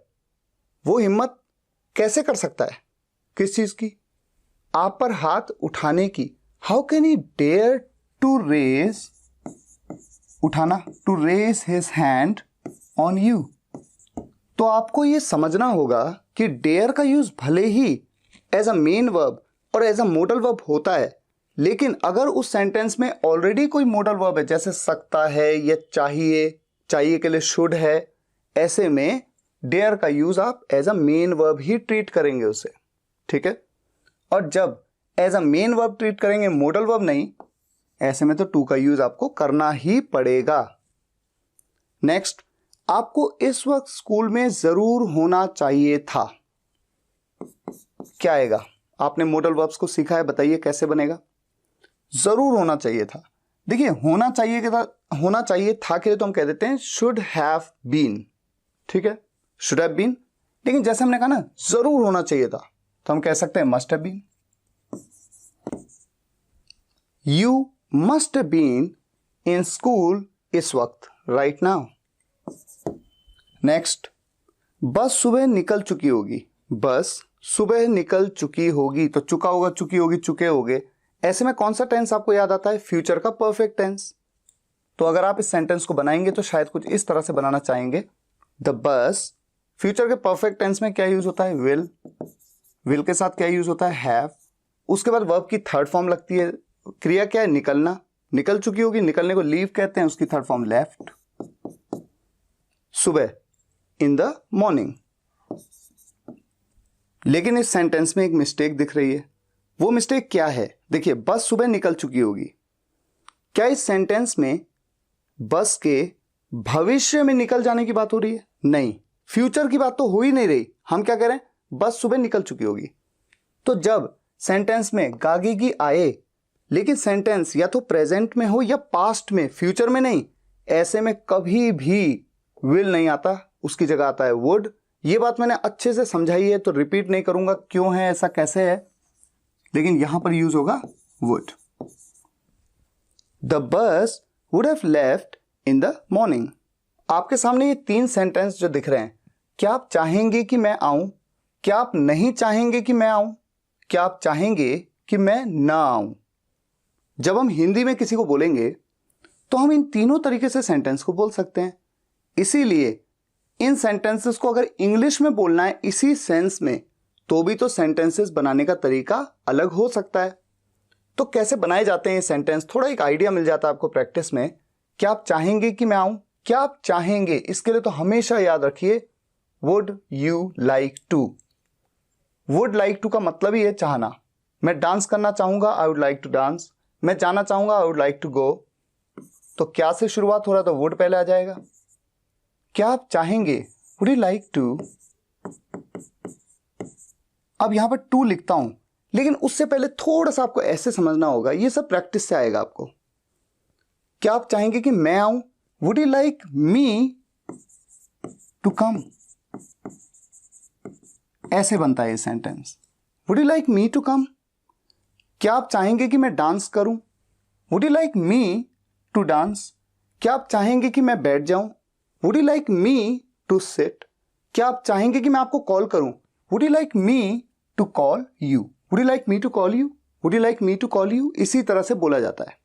वो हिम्मत कैसे कर सकता है, किस चीज की, आप पर हाथ उठाने की। How can he dare to raise, उठाना, to raise his hand on you. तो आपको यह समझना होगा कि डेयर का यूज भले ही एज अ मेन वर्ब और एज अ मॉडल वर्ब होता है, लेकिन अगर उस सेंटेंस में ऑलरेडी कोई मॉडल वर्ब है, जैसे सकता है या चाहिए, चाहिए के लिए शुड है, ऐसे में डेयर का यूज आप एज अ मेन वर्ब ही ट्रीट करेंगे उसे, ठीक है। और जब as a main verb treat करेंगे, मॉडल वर्ब नहीं, ऐसे में तो टू का यूज आपको करना ही पड़ेगा। नेक्स्ट, आपको इस वक्त स्कूल में जरूर होना चाहिए था। क्या आएगा? आपने मॉडल वर्ब्स को सीखा है, बताइए कैसे बनेगा। जरूर होना चाहिए था। देखिए होना चाहिए के होना चाहिए था के लिए तो हम कह देते हैं शुड हैव बीन, ठीक है, शुड हैव बीन। लेकिन जैसे हमने कहा ना जरूर होना चाहिए था, तो हम कह सकते हैं must have been. You must have been in school इस वक्त, राइट नाउ। नेक्स्ट, बस सुबह निकल चुकी होगी। बस सुबह निकल चुकी होगी, तो चुका होगा, चुकी होगी, चुके होगे। ऐसे में कौन सा टेंस आपको याद आता है? फ्यूचर का परफेक्ट टेंस। तो अगर आप इस सेंटेंस को बनाएंगे तो शायद कुछ इस तरह से बनाना चाहेंगे, द बस, फ्यूचर के परफेक्ट टेंस में क्या यूज होता है? विल। विल के साथ क्या यूज होता है? हैव। उसके बाद वर्ब की थर्ड फॉर्म लगती है, क्रिया क्या है? निकलना। निकल चुकी होगी, निकलने को लीव कहते हैं, उसकी थर्ड फॉर्म लेफ्ट। सुबह, इन द मॉर्निंग। लेकिन इस सेंटेंस में एक मिस्टेक दिख रही है। वो मिस्टेक क्या है? देखिए, बस सुबह निकल चुकी होगी। क्या इस सेंटेंस में बस के भविष्य में निकल जाने की बात हो रही है? नहीं, फ्यूचर की बात तो हो ही नहीं रही। हम क्या कह रहे हैं? बस सुबह निकल चुकी होगी। तो जब सेंटेंस में गागेगी आए, लेकिन सेंटेंस या तो प्रेजेंट में हो या पास्ट में, फ्यूचर में नहीं, ऐसे में कभी भी विल नहीं आता, उसकी जगह आता है वुड। ये बात मैंने अच्छे से समझाई है तो रिपीट नहीं करूंगा क्यों है ऐसा, कैसे है, लेकिन यहां पर यूज होगा would. The bus would have left in the morning. आपके सामने ये तीन सेंटेंस जो दिख रहे हैं, क्या आप चाहेंगे कि मैं आऊं? क्या आप नहीं चाहेंगे कि मैं आऊं? क्या आप चाहेंगे कि मैं ना आऊं? जब हम हिंदी में किसी को बोलेंगे तो हम इन तीनों तरीके से सेंटेंस को बोल सकते हैं। इसीलिए इन सेंटेंसेस को अगर इंग्लिश में बोलना है इसी सेंस में, तो भी तो सेंटेंसेस बनाने का तरीका अलग हो सकता है। तो कैसे बनाए जाते हैं ये सेंटेंस, थोड़ा एक आइडिया मिल जाता है आपको प्रैक्टिस में। क्या आप चाहेंगे कि मैं आऊं? क्या आप चाहेंगे, इसके लिए तो हमेशा याद रखिए would you like to. Would like to का मतलब ही है चाहना। मैं डांस करना चाहूंगा, I would like to dance. मैं जाना चाहूंगा, I would like to go. तो क्या से शुरुआत हो रहा है, तो वुड पहले आ जाएगा। क्या आप चाहेंगे, वुड यू लाइक टू। अब यहां पर टू लिखता हूं, लेकिन उससे पहले थोड़ा सा आपको ऐसे समझना होगा, ये सब प्रैक्टिस से आएगा आपको। क्या आप चाहेंगे कि मैं आऊं? Would you like me to come, ऐसे बनता है ये sentence. Would you like me to come, क्या आप चाहेंगे कि मैं डांस करूं? Would you like me to dance, क्या आप चाहेंगे कि मैं बैठ जाऊं? Would you like me to sit, क्या आप चाहेंगे कि मैं आपको कॉल करूं? Would you like me to call you, would you like me to call you, would you like me to call you, इसी तरह से बोला जाता है।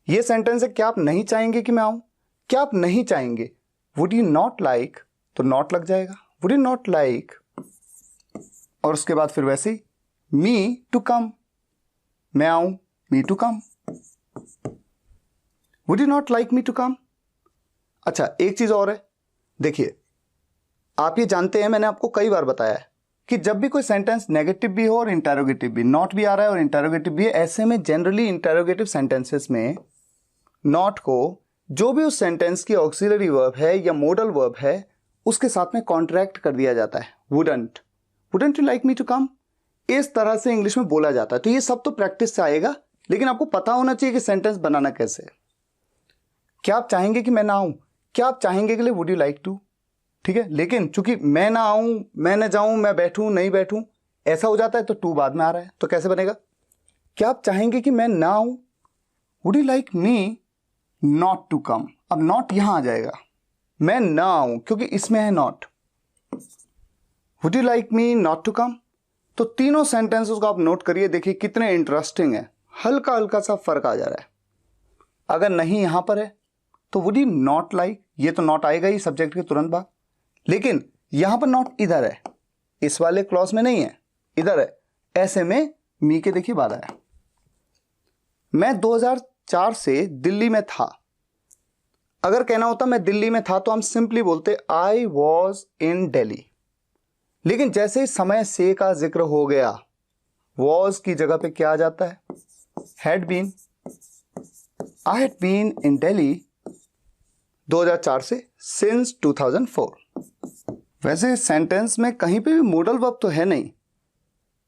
ये सेंटेंस है, क्या आप नहीं चाहेंगे कि मैं आऊं? क्या आप नहीं चाहेंगे? वुड यू नॉट लाइक, तो नॉट लग जाएगा, वुड यू नॉट लाइक, और उसके बाद फिर वैसे ही मी टू कम, मैं आऊं, me to come, would you not like me to come. अच्छा, एक चीज और है, देखिए आप ये जानते हैं, मैंने आपको कई बार बताया है कि जब भी कोई सेंटेंस नेगेटिव भी हो और इंटरोगेटिव भी, नॉट भी आ रहा है और इंटरोगेटिव भी है, ऐसे में जनरली इंटरोगेटिव सेंटेंसेस में नॉट को जो भी उस सेंटेंस की ऑक्सिलरी वर्ब है या मोडल वर्ब है उसके साथ में कॉन्ट्रैक्ट कर दिया जाता है। Wouldn't, wouldn't you like me to come, इस तरह से इंग्लिश में बोला जाता है। तो ये सब तो प्रैक्टिस से आएगा, लेकिन आपको पता होना चाहिए कि सेंटेंस बनाना कैसे है। क्या आप चाहेंगे कि मैं ना आऊं, क्या आप चाहेंगे के लिए वुड यू लाइक टू, ठीक है। लेकिन चूंकि मैं ना आऊं, मैं न जाऊं, मैं बैठूं नहीं बैठूं, ऐसा हो जाता है तो टू बाद में आ रहा है, तो कैसे बनेगा? क्या आप चाहेंगे कि मैं ना आऊं, would you like me not to come. अब नॉट यहां आ जाएगा, मैं ना आऊं क्योंकि इसमें है not, would you like me not to come. तो तीनों सेंटेंसेस को आप नोट करिए, देखिए कितने इंटरेस्टिंग है, हल्का हल्का सा फर्क आ जा रहा है। अगर नहीं यहां पर है तो वुड यू नॉट लाइक, ये तो नॉट आएगा ही सब्जेक्ट के तुरंत बाद, लेकिन यहां पर नॉट इधर है, इस वाले क्लॉज में नहीं है, इधर है, ऐसे में मी के देखिए बाद आया। मैं 2004 से दिल्ली में था, अगर कहना होता मैं दिल्ली में था तो हम सिंपली बोलते आई वॉज इन दिल्ली, लेकिन जैसे ही समय से का जिक्र हो गया, वॉज की जगह पे क्या आ जाता है? Had been. I had been in Delhi 2004 से सिंस 2004। वैसे सेंटेंस में कहीं पे भी मोडल वर्ब तो है नहीं,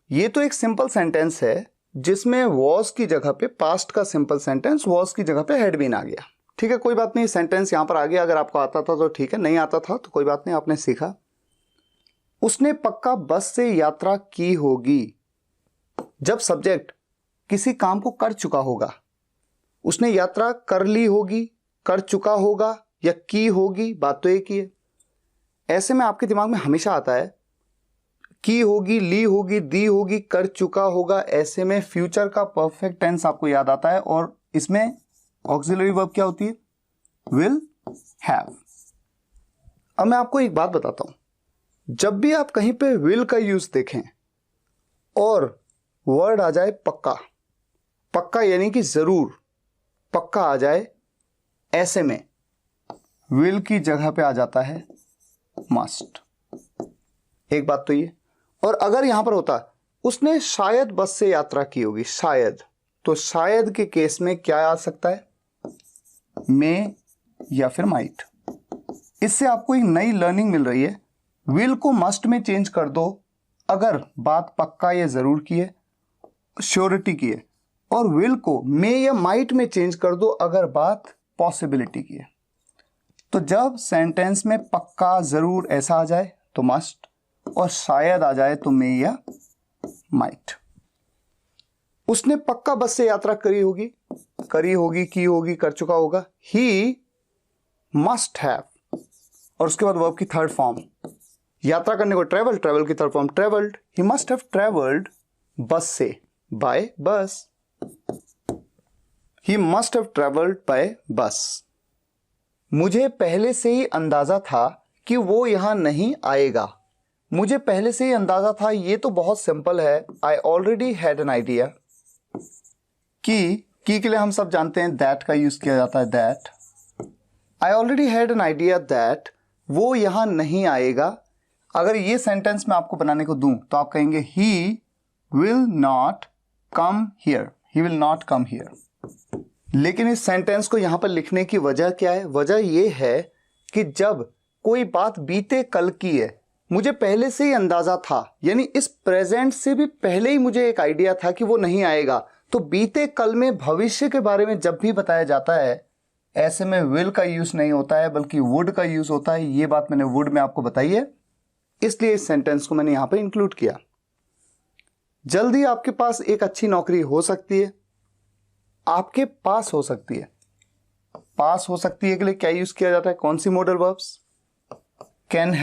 ये तो एक सिंपल सेंटेंस है जिसमें वॉज की जगह पे पास्ट का सिंपल सेंटेंस, वॉज की जगह पे हैड बीन आ गया, ठीक है, कोई बात नहीं, सेंटेंस यहां पर आ गया। अगर आपको आता था तो ठीक है, नहीं आता था तो कोई बात नहीं, आपने सीखा। उसने पक्का बस से यात्रा की होगी, जब सब्जेक्ट किसी काम को कर चुका होगा। उसने यात्रा कर ली होगी, कर चुका होगा या की होगी, बात तो एक ही है। ऐसे में आपके दिमाग में हमेशा आता है की होगी, ली होगी, दी होगी, कर चुका होगा, ऐसे में फ्यूचर का परफेक्ट टेंस आपको याद आता है, और इसमें ऑक्सिलरी वर्ब क्या होती है? Will have. अब मैं आपको एक बात बताता हूं, जब भी आप कहीं पे विल का यूज देखें और वर्ड आ जाए पक्का, पक्का यानी कि जरूर, पक्का आ जाए, ऐसे में विल की जगह पे आ जाता है मस्ट। एक बात तो ये, और अगर यहां पर होता उसने शायद बस से यात्रा की होगी, शायद, तो शायद के केस में क्या आ सकता है? मे या फिर माइट। इससे आपको एक नई लर्निंग मिल रही है। विल को मस्ट में चेंज कर दो अगर बात पक्का या जरूर की है, श्योरिटी की है, और विल को मे या माइट में चेंज कर दो अगर बात पॉसिबिलिटी की है। तो जब सेंटेंस में पक्का जरूर ऐसा आ जाए तो मस्ट, और शायद आ जाए तो मे या माइट। उसने पक्का बस से यात्रा करी होगी, की होगी, कर चुका होगा, ही मस्ट हैव, और उसके बाद वर्ब की थर्ड फॉर्म, यात्रा करने को ट्रेवल, ट्रेवल की third form travelled, he must have travelled बस से, बाय बस, ही मस्ट हैव ट्रेवल्ड बाय बस। मुझे पहले से ही अंदाजा था कि वो यहां नहीं आएगा। मुझे पहले से ही अंदाजा था, ये तो बहुत सिंपल है, I already had an idea. की के लिए हम सब जानते हैं दैट का यूज किया जाता है, that. I already had an idea that वो यहां नहीं आएगा। अगर ये सेंटेंस मैं आपको बनाने को दूं तो आप कहेंगे he will not come here, he will not come here. लेकिन इस सेंटेंस को यहां पर लिखने की वजह क्या है? वजह यह है कि जब कोई बात बीते कल की है, मुझे पहले से ही अंदाजा था, यानी इस प्रेजेंट से भी पहले ही मुझे एक आइडिया था कि वो नहीं आएगा। तो बीते कल में भविष्य के बारे में जब भी बताया जाता है, ऐसे में विल का यूज नहीं होता है बल्कि वुड का यूज होता है। ये बात मैंने वुड में आपको बताई है, इसलिए इस सेंटेंस को मैंने यहां पे इंक्लूड किया। जल्दी आपके पास एक अच्छी नौकरी हो सकती है, आपके पास हो सकती है। पास हो सकती है के लिए क्या यूज किया जाता है, कौन सी मॉडल वर्ब्स? कैन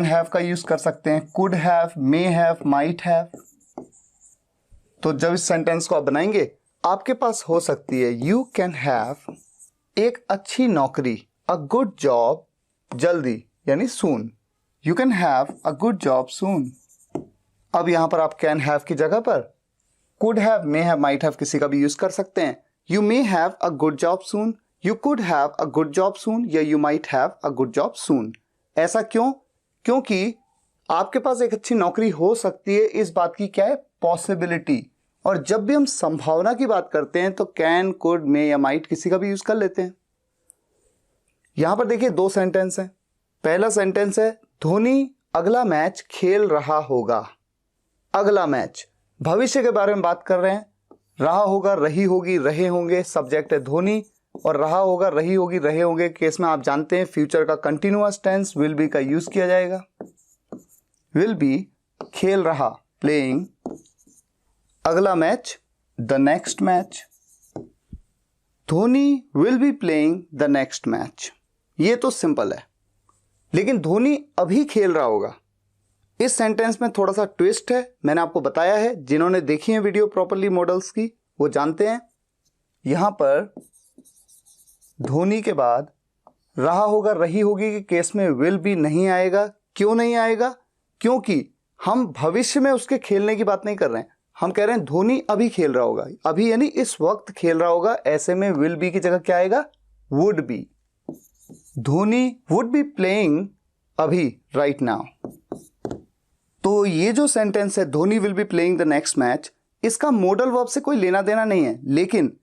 हैव का यूज कर सकते हैं, could have, may have, might have. तो जब इस सेंटेंस को आप बनाएंगे, आपके पास हो सकती है, यू कैन हैव एक अच्छी नौकरी, अ गुड जॉब, जल्दी यानी soon. You can have a good job soon. अब यहां पर आप कैन हैव की जगह पर could have, may have, might have किसी का भी यूज कर सकते हैं। You may have a good job soon, you could have a good job soon, या you might have a good job soon. ऐसा क्यों? क्योंकि आपके पास एक अच्छी नौकरी हो सकती है, इस बात की क्या है, पॉसिबिलिटी। और जब भी हम संभावना की बात करते हैं तो कैन, कुड, मे या माइट किसी का भी यूज कर लेते हैं। यहां पर देखिए 2 सेंटेंस हैं। पहला सेंटेंस है धोनी अगला मैच खेल रहा होगा। अगला मैच, भविष्य के बारे में बात कर रहे हैं। रहा होगा, रही होगी, रहे होंगे, सब्जेक्ट है धोनी, और रहा होगा, रही होगी, रहे होंगे केस में आप जानते हैं फ्यूचर का कंटिन्यूअस टेंस विल बी का यूज किया जाएगा। विल बी, खेल रहा, प्लेइंग, अगला match, the next match. Dhoni will be playing the next match. ये तो सिंपल है, लेकिन धोनी अभी खेल रहा होगा। इस सेंटेंस में थोड़ा सा ट्विस्ट है, मैंने आपको बताया है, जिन्होंने देखी है वीडियो प्रॉपर्ली मॉडल्स की वो जानते हैं। यहां पर धोनी के बाद रहा होगा, रही होगी के केस में विल बी नहीं आएगा। क्यों नहीं आएगा? क्योंकि हम भविष्य में उसके खेलने की बात नहीं कर रहे हैं, हम कह रहे हैं धोनी अभी खेल रहा होगा। अभी यानी इस वक्त खेल रहा होगा, ऐसे में विल बी की जगह क्या आएगा, would be. Dhoni would be playing अभी, राइट नाउ। तो ये जो सेंटेंस है Dhoni will be playing the next match, इसका मॉडल वर्ब से कोई लेना देना नहीं है, लेकिन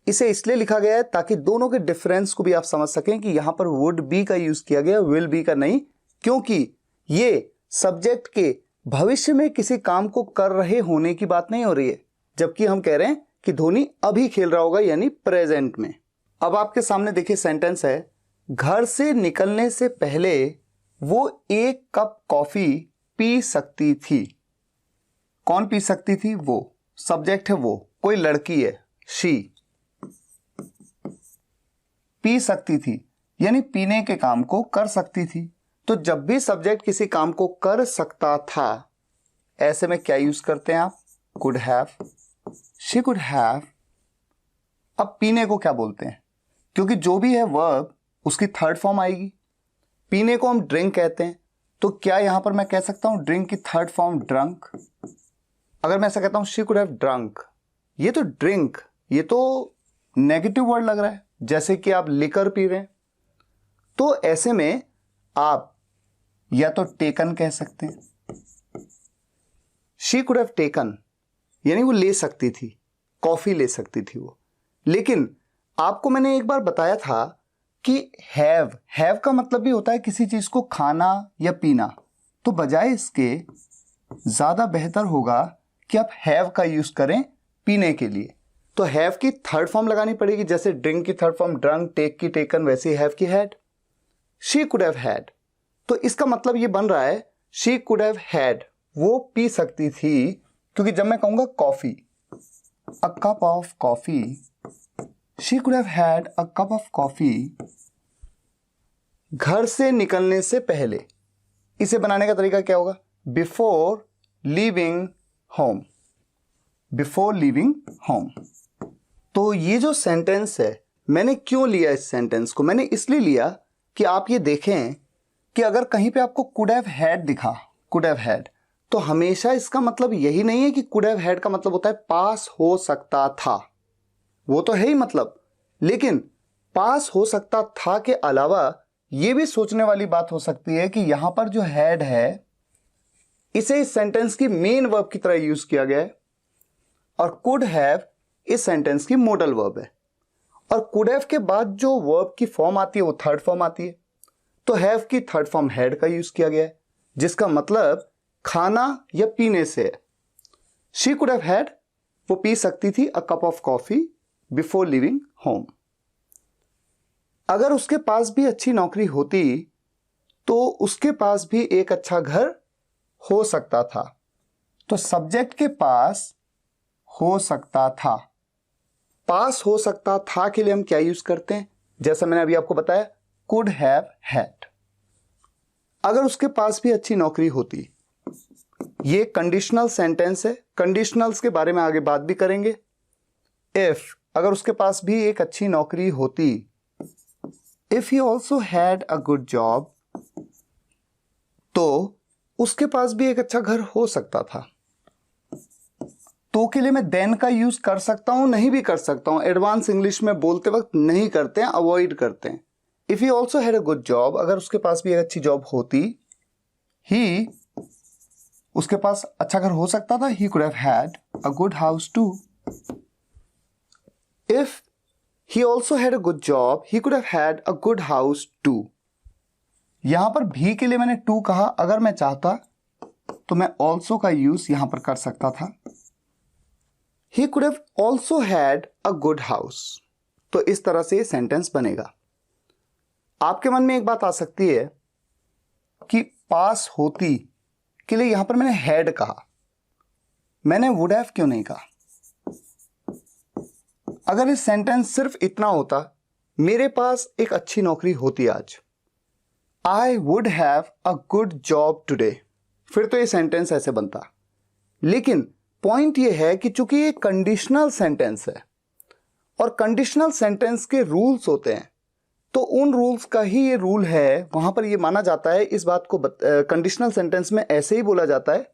इसे इसलिए लिखा गया है ताकि दोनों के डिफरेंस को भी आप समझ सकें कि यहां पर वुड बी का यूज किया गया, विल बी का नहीं। क्योंकि ये सब्जेक्ट के भविष्य में किसी काम को कर रहे होने की बात नहीं हो रही है, जबकि हम कह रहे हैं कि धोनी अभी खेल रहा होगा, यानी प्रेजेंट में। अब आपके सामने देखिए सेंटेंस है, घर से निकलने से पहले वो 1 कप कॉफी पी सकती थी। कौन पी सकती थी? वो, सब्जेक्ट है वो, कोई लड़की है, शी। पी सकती थी यानी पीने के काम को कर सकती थी। तो जब भी सब्जेक्ट किसी काम को कर सकता था, ऐसे में क्या यूज करते हैं आप, could have, she could have. अब पीने को क्या बोलते हैं? क्योंकि जो भी है वर्ब उसकी थर्ड फॉर्म आएगी। पीने को हम ड्रिंक कहते हैं, तो क्या यहां पर मैं कह सकता हूं ड्रिंक की थर्ड फॉर्म ड्रंक? अगर मैं ऐसा कहता हूं शी कुड हैव ड्रंक, ये तो ड्रिंक, ये तो नेगेटिव वर्ड लग रहा है, जैसे कि आप लिकर पी रहे हैं। तो ऐसे में आप या तो टेकन कह सकते हैं, शी कुड हैव टेकन यानी वो ले सकती थी, कॉफी ले सकती थी वो। लेकिन आपको मैंने एक बार बताया था कि हैव का मतलब भी होता है किसी चीज को खाना या पीना। तो बजाय इसके ज्यादा बेहतर होगा कि आप हैव का यूज करें पीने के लिए। तो हैव की थर्ड फॉर्म लगानी पड़ेगी, जैसे ड्रिंक की थर्ड फॉर्म ड्रंक, टेक की टेकन, वैसे ही हैव की had. She could have had, तो इसका मतलब ये बन रहा है शी कुड हैव हैड, वो पी सकती थी। क्योंकि जब मैं कहूंगा coffee, a cup of coffee, she could have had a cup of coffee. घर से निकलने से पहले, इसे बनाने का तरीका क्या होगा, before leaving home, before leaving home. तो ये जो सेंटेंस है, मैंने क्यों लिया इस सेंटेंस को, मैंने इसलिए लिया कि आप ये देखें कि अगर कहीं पे आपको कुड हैव हैड दिखा, कुड हैव हैड, तो हमेशा इसका मतलब यही नहीं है कि कुड हैव हैड का मतलब होता है पास हो सकता था, वो तो है ही मतलब। लेकिन पास हो सकता था के अलावा यह भी सोचने वाली बात हो सकती है कि यहां पर जो हैड है इसे इस सेंटेंस की मेन वर्ब की तरह यूज किया गया है, और कुड हैव इस सेंटेंस की मॉडल वर्ब है। और कुड हैव के बाद जो वर्ब की फॉर्म आती है वो थर्ड फॉर्म आती है। तो हैव की थर्ड फॉर्म हैड का यूज किया गया है, जिसका मतलब खाना या पीने से है। शी कुड हैव हैड, वो पी सकती थी a cup of coffee before living home. अगर उसके पास भी अच्छी नौकरी होती तो उसके पास भी एक अच्छा घर हो सकता था। तो सब्जेक्ट के पास हो सकता था, पास हो सकता था के लिए हम क्या यूज करते हैं, जैसा मैंने अभी आपको बताया, कुड हैव हैड। अगर उसके पास भी अच्छी नौकरी होती, ये कंडीशनल सेंटेंस है, कंडीशनल्स के बारे में आगे बात भी करेंगे। इफ, अगर उसके पास भी एक अच्छी नौकरी होती, if he also had a good job, तो उसके पास भी एक अच्छा घर हो सकता था। तो के लिए मैं देन का यूज कर सकता हूं, नहीं भी कर सकता हूं। एडवांस इंग्लिश में बोलते वक्त नहीं करते हैं, अवॉइड करते हैं। If he also had a good job, अगर उसके पास भी एक अच्छी जॉब होती, ही, उसके पास अच्छा घर हो सकता था, he could have had a good house too. If he also had a good job, he could have had a good house too. यहां पर भी के लिए मैंने टू कहा, अगर मैं चाहता तो मैं ऑल्सो का यूज यहां पर कर सकता था। He could have also had a good house. तो इस तरह से सेंटेंस बनेगा। आपके मन में एक बात आ सकती है कि पास होती के लिए यहां पर मैंने हैड कहा, मैंने वुड हैव क्यों नहीं कहा? अगर इस सेंटेंस सिर्फ इतना होता, मेरे पास एक अच्छी नौकरी होती आज, I would have a good job today, फिर तो ये सेंटेंस ऐसे बनता। लेकिन पॉइंट ये है कि चूंकि ये कंडीशनल सेंटेंस है और कंडीशनल सेंटेंस के रूल्स होते हैं, तो उन रूल्स का ही ये रूल है, वहां पर ये माना जाता है। इस बात को कंडीशनल सेंटेंस में ऐसे ही बोला जाता है,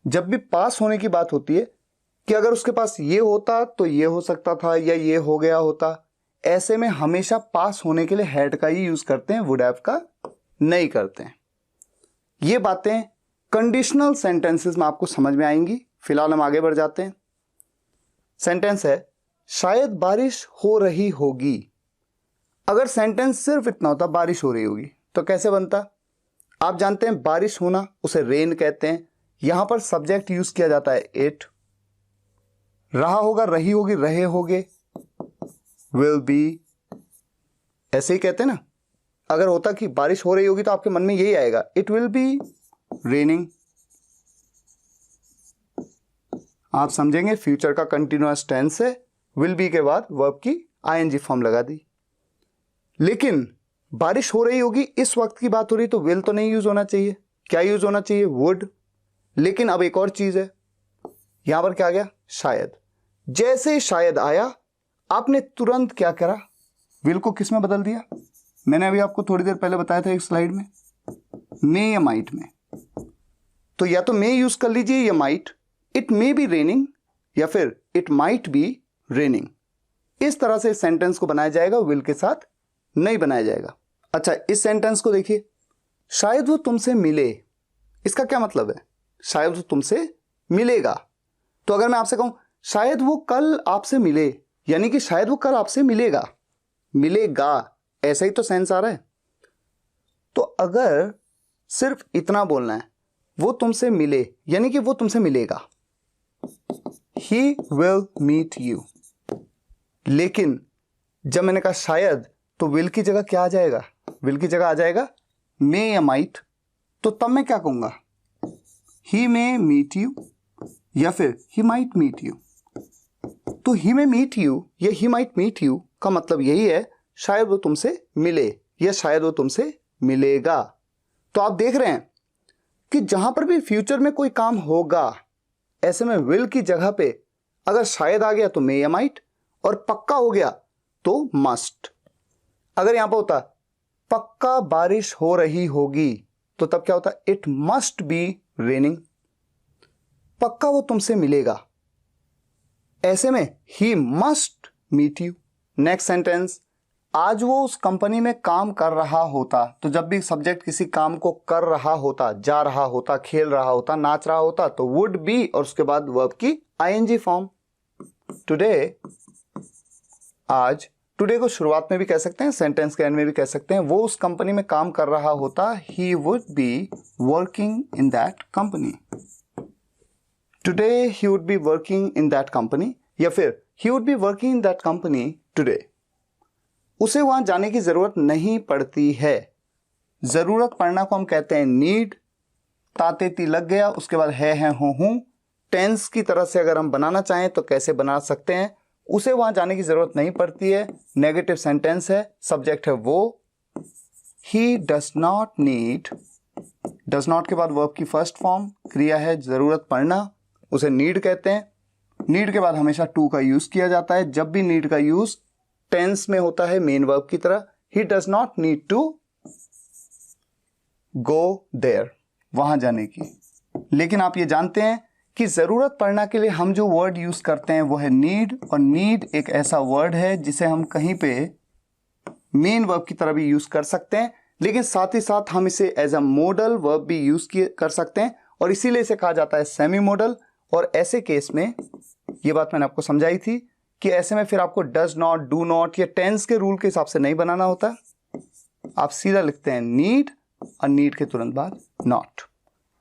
जब भी पास होने की बात होती है, कि अगर उसके पास ये होता तो ये हो सकता था या ये हो गया होता। ऐसे में हमेशा पास होने के लिए हैड का ही यूज करते हैं, वुड हैव का नहीं करते हैं। ये बातें कंडीशनल सेंटेंसेस में आपको समझ में आएंगी। फिलहाल हम आगे बढ़ जाते हैं। सेंटेंस है, शायद बारिश हो रही होगी। अगर सेंटेंस सिर्फ इतना होता, बारिश हो रही होगी, तो कैसे बनता? आप जानते हैं बारिश होना उसे रेन कहते हैं। यहां पर सब्जेक्ट यूज किया जाता है इट। रहा होगा, रही होगी, रहे होगे, विल बी, ऐसे ही कहते हैं ना। अगर होता कि बारिश हो रही होगी तो आपके मन में यही आएगा, इट विल बी रेनिंग। आप समझेंगे फ्यूचर का कंटिन्यूअस टेंस है, विल बी के बाद वर्ब की आईएनजी फॉर्म लगा दी। लेकिन बारिश हो रही होगी, इस वक्त की बात हो रही, तो विल तो नहीं यूज होना चाहिए, क्या यूज होना चाहिए? वुड। लेकिन अब एक और चीज है, यहां पर क्या आ गया? शायद। जैसे शायद आया, आपने तुरंत क्या करा? विल को किस में बदल दिया? मैंने अभी आपको थोड़ी देर पहले बताया था एक स्लाइड में, मे या माइट में। तो या तो मे यूज कर लीजिए या might. It may be raining या फिर इट माइट बी रेनिंग। इस तरह से सेंटेंस को बनाया जाएगा, विल के साथ नहीं बनाया जाएगा। अच्छा, इस सेंटेंस को देखिए, शायद वो तुमसे मिले। इसका क्या मतलब है? शायद वो तुमसे मिलेगा। तो अगर मैं आपसे कहूं शायद वो कल आपसे मिले, यानी कि शायद वो कल आपसे मिलेगा, मिलेगा, ऐसा ही तो सेंस आ रहा है। तो अगर सिर्फ इतना बोलना है, वो तुमसे मिले, यानी कि वो तुमसे मिलेगा, he will meet you। लेकिन जब मैंने कहा शायद, तो विल की जगह क्या आ जाएगा? विल की जगह आ जाएगा मे या माइट। तो तब मैं क्या कहूंगा? he may meet you या फिर he might meet you। तो he may meet you या he might meet you का मतलब यही है, शायद वो तुमसे मिले या शायद वो तुमसे मिलेगा। तो आप देख रहे हैं कि जहां पर भी फ्यूचर में कोई काम होगा, ऐसे में विल की जगह पे अगर शायद आ गया तो मे या माइट, और पक्का हो गया तो मस्ट। अगर यहां पर होता पक्का बारिश हो रही होगी, तो तब क्या होता? It must be raining. पक्का वो तुमसे मिलेगा, ऐसे में he must meet you. Next sentence, आज वो उस कंपनी में काम कर रहा होता। तो जब भी सब्जेक्ट किसी काम को कर रहा होता, जा रहा होता, खेल रहा होता, नाच रहा होता, तो वुड बी और उसके बाद वर्ब की आईएनजी फॉर्म। टुडे, आज, टुडे को शुरुआत में भी कह सकते हैं, सेंटेंस के एंड में भी कह सकते हैं। वो उस कंपनी में काम कर रहा होता, ही would be working in that company. Today he would be working in that company, या फिर he would be working in that company today. उसे वहां जाने की जरूरत नहीं पड़ती है। जरूरत पड़ना को हम कहते हैं नीड। ताते ती लग गया, उसके बाद है हूं। टेंस की तरह से अगर हम बनाना चाहें तो कैसे बना सकते हैं? उसे वहां जाने की जरूरत नहीं पड़ती है, नेगेटिव सेंटेंस है, सब्जेक्ट है वो। ही does not need, does not के बाद वर्ब की फर्स्ट फॉर्म, क्रिया है जरूरत पड़ना, उसे नीड कहते हैं। नीड के बाद हमेशा टू का यूज किया जाता है। जब भी नीड का यूज टेंस में होता है मेन वर्ब की तरह, he does not need to go there, वहां जाने की। लेकिन आप ये जानते हैं कि जरूरत पड़ना के लिए हम जो वर्ड यूज करते हैं वो है नीड, और नीड एक ऐसा वर्ड है जिसे हम कहीं पे मेन वर्ब की तरह भी यूज कर सकते हैं, लेकिन साथ ही साथ हम इसे एज अ मॉडल वर्ब भी यूज कर सकते हैं, और इसीलिए इसे कहा जाता है सेमी मॉडल। और ऐसे केस में ये बात मैंने आपको समझाई थी कि ऐसे में फिर आपको डज नॉट, डू नॉट या टेंस के रूल के हिसाब से नहीं बनाना होता। आप सीधा लिखते हैं नीड और नीड के तुरंत बाद नॉट,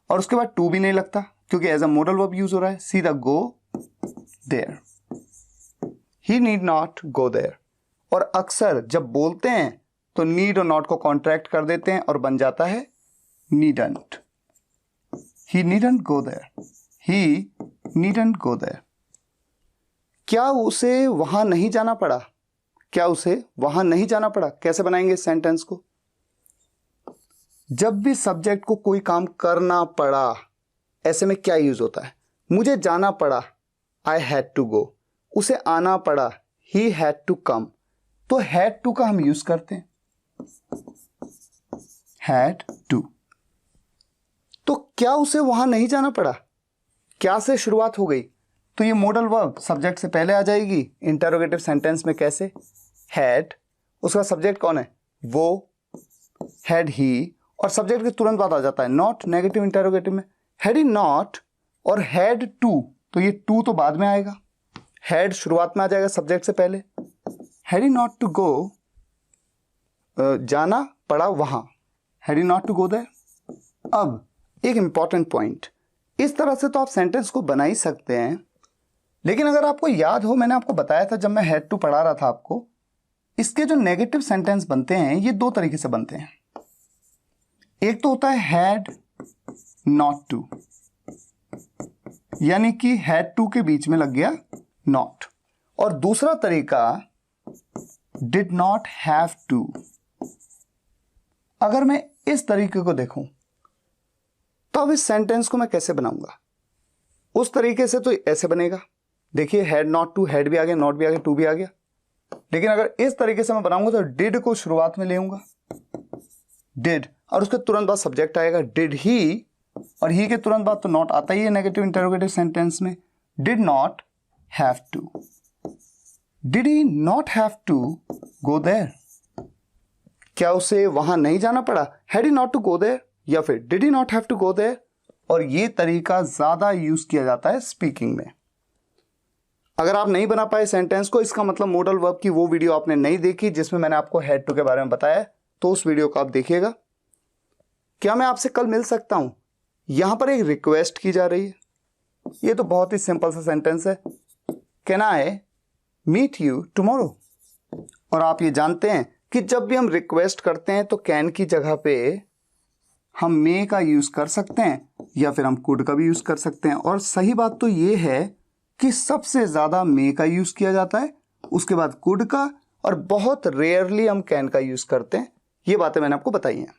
और उसके बाद टू भी नहीं लगता क्योंकि as a modal verb use हो रहा है। सीधा go there, he need not go there. और अक्सर जब बोलते हैं तो नीड और नॉट को कॉन्ट्रैक्ट कर देते हैं और बन जाता है needn't. He needn't go there, he needn't go there. क्या उसे वहां नहीं जाना पड़ा? क्या उसे वहां नहीं जाना पड़ा? कैसे बनाएंगे इस सेंटेंस को? जब भी सब्जेक्ट को कोई काम करना पड़ा, ऐसे में क्या यूज होता है? मुझे जाना पड़ा, आई हैड टू गो। उसे आना पड़ा, ही हैड टू कम। तो हैड टू का हम यूज करते हैं, हैड टू। तो क्या उसे वहां नहीं जाना पड़ा? क्या से शुरुआत हो गई तो ये मॉडल वर्ब सब्जेक्ट से पहले आ जाएगी। इंटरोगेटिव सेंटेंस में कैसे? हैड, उसका सब्जेक्ट कौन है? वो, हैड ही, और सब्जेक्ट के तुरंत बाद आ जाता है नॉट, नेगेटिव इंटरोगेटिव में। हैड ही नॉट और हैड टू, तो ये टू तो बाद में आएगा, हैड शुरुआत में आ जाएगा सब्जेक्ट से पहले। Had he not to go, जाना पड़ा वहां, had he not to go there. अब एक इंपॉर्टेंट पॉइंट, इस तरह से तो आप सेंटेंस को बना ही सकते हैं, लेकिन अगर आपको याद हो, मैंने आपको बताया था जब मैं हैड टू पढ़ा रहा था आपको, इसके जो नेगेटिव सेंटेंस बनते हैं ये दो तरीके से बनते हैं। एक तो होता है हैड नॉट टू, यानी कि हैड टू के बीच में लग गया नॉट, और दूसरा तरीका डिड नॉट हैव टू। अगर मैं इस तरीके को देखूं तो अब इस सेंटेंस को मैं कैसे बनाऊंगा? उस तरीके से तो ऐसे बनेगा, देखिए हैड नॉट टू, हैड भी आ गया, नॉट भी आ गया, टू भी आ गया। लेकिन अगर इस तरीके से मैं बनाऊंगा तो डिड को शुरुआत में ले आऊंगा, डिड, और उसके तुरंत बाद सब्जेक्ट आएगा डिड ही, और ही के तुरंत बाद तो नॉट आता ही है नेगेटिव इंटरोगेटिव सेंटेंस में। Did not have to, did he not have to go there? क्या उसे वहां नहीं जाना पड़ा? Had he not to go there, या फिर did he not have to go there? और ये तरीका ज्यादा यूज किया जाता है स्पीकिंग में। अगर आप नहीं बना पाए सेंटेंस को, इसका मतलब मॉडल वर्ब की वो वीडियो आपने नहीं देखी जिसमें मैंने आपको हैड टू के बारे में बताया, तो उस वीडियो को आप देखिएगा। क्या मैं आपसे कल मिल सकता हूं? यहां पर एक रिक्वेस्ट की जा रही है। ये तो बहुत ही सिंपल सा सेंटेंस है, can I meet you tomorrow? और आप ये जानते हैं कि जब भी हम रिक्वेस्ट करते हैं तो कैन की जगह पे हम मे का यूज कर सकते हैं या फिर हम कुड का भी यूज कर सकते हैं। और सही बात तो ये है कि सबसे ज्यादा मे का यूज किया जाता है, उसके बाद कुड का, और बहुत रेयरली हम कैन का यूज करते हैं। ये बातें मैंने आपको बताई हैं।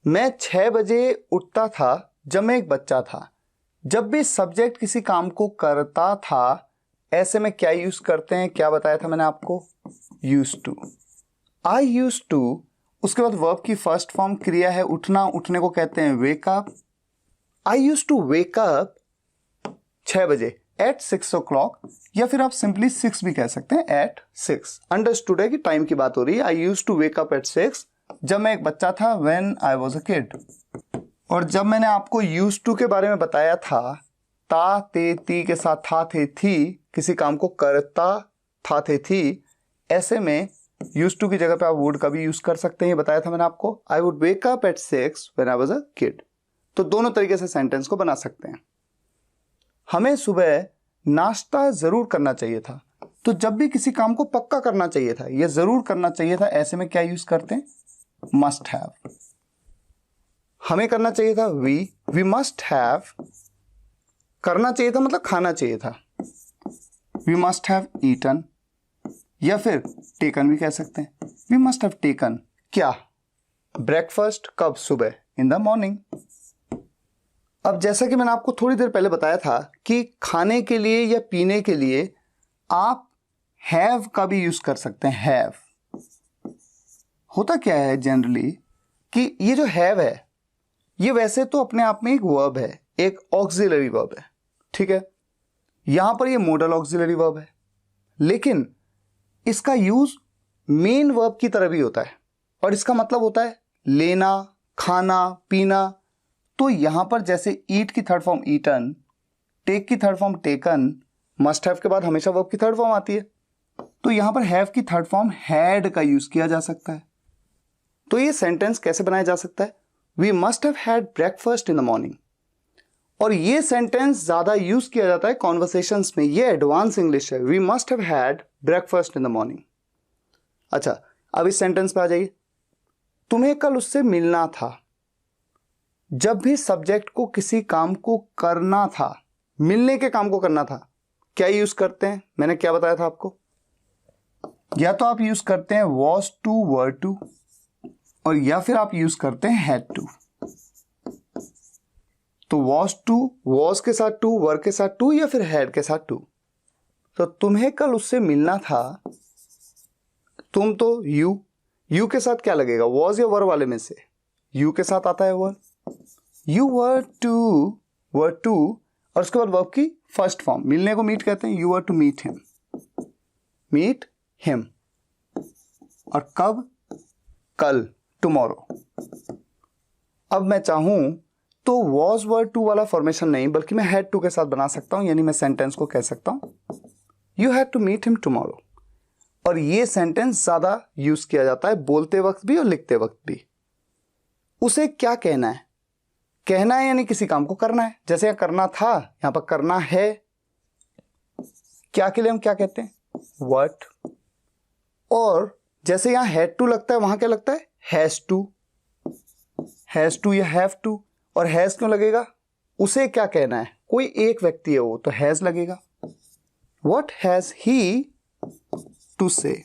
मैं 6 बजे उठता था जब मैं एक बच्चा था। जब भी सब्जेक्ट किसी काम को करता था, ऐसे में क्या यूज करते हैं? क्या बताया था मैंने आपको? Use to, I use to. उसके बाद वर्ब की फर्स्ट फॉर्म क्रिया है उठना, उठने को कहते हैं wake up. I use to wake up 6 बजे एट 6 o'clock, या फिर आप सिंपली 6 भी कह सकते हैं, एट 6। अंडरस्टूड है कि टाइम की बात हो रही है। I use to wake up at 6 जब मैं एक बच्चा था, when I was a kid. और जब मैंने आपको यूज टू के बारे में बताया था, ता ते ती के साथ था थे थी, किसी काम को करता था थे थी, ऐसे में यूज टू की जगह पे आप वुड का भी यूज कर सकते हैं। ये बताया था मैंने आपको, I would wake up at 6 when I was a kid. तो दोनों तरीके से सेंटेंस को बना सकते हैं। हमें सुबह नाश्ता जरूर करना चाहिए था। तो जब भी किसी काम को पक्का करना चाहिए था, यह जरूर करना चाहिए था, ऐसे में क्या यूज करते हैं? Must have. हमें करना चाहिए था वी मस्ट हैव, करना चाहिए था मतलब खाना चाहिए था, वी मस्ट हैव ईटन, या फिर टेकन भी कह सकते हैं। वी मस्ट हैव टेकन क्या? ब्रेकफास्ट। कब? सुबह, इन द मॉर्निंग। अब जैसा कि मैंने आपको थोड़ी देर पहले बताया था कि खाने के लिए या पीने के लिए आप हैव का भी यूज कर सकते हैं। हैव होता क्या है जनरली कि ये जो हैव है ये वैसे तो अपने आप में एक वर्ब है, एक ऑक्सिलरी वर्ब है, ठीक है। यहां पर ये मॉडल ऑक्सिलरी वर्ब है, लेकिन इसका यूज मेन वर्ब की तरह भी होता है और इसका मतलब होता है लेना, खाना, पीना। तो यहां पर जैसे ईट की थर्ड फॉर्म ईटन, टेक की third form taken, must have के बाद हमेशा वर्ब की थर्ड फॉर्म आती है, तो यहां पर हैव की थर्ड फॉर्म हैड का यूज किया जा सकता है। तो ये सेंटेंस कैसे बनाया जा सकता है? We must have had breakfast in the morning. और ये सेंटेंस ज्यादा यूज किया जाता है कॉन्वर्सेशंस में, ये एडवांस इंग्लिश है। We must have had breakfast in the morning. अच्छा, अब इस सेंटेंस पे आ जाइए। तुम्हें कल उससे मिलना था। जब भी सब्जेक्ट को किसी काम को करना था, मिलने के काम को करना था, क्या यूज करते हैं? मैंने क्या बताया था आपको? या तो आप यूज करते हैं was to, were to, और या फिर आप यूज करते हैं had to। तो was to, was के साथ to, were के साथ to, या फिर had के साथ to। तो तुम्हें कल उससे मिलना था, तुम तो you के साथ क्या लगेगा? was या were वाले में से? you के साथ आता है were। you were to, और उसके बाद वर्ब की फर्स्ट फॉर्म, मिलने को मीट कहते हैं, you were to meet him, meet him। और कब? कल, टुमारो। अब मैं चाहूं तो was were to वाला फॉर्मेशन नहीं, बल्कि मैं had to के साथ बना सकता हूं, यानी मैं सेंटेंस को कह सकता हूं you had to meet him tomorrow। और ये सेंटेंस ज्यादा यूज किया जाता है बोलते वक्त भी और लिखते वक्त भी। उसे क्या कहना है? कहना है यानी किसी काम को करना है। जैसे यहां करना था, यहां पर करना है, क्या के लिए हम क्या कहते हैं? what। और जैसे यहां had to लगता है, वहां क्या लगता है? has to या have to। और has क्यों लगेगा? उसे क्या कहना है, कोई एक व्यक्ति है वो, तो has लगेगा। what has he to say।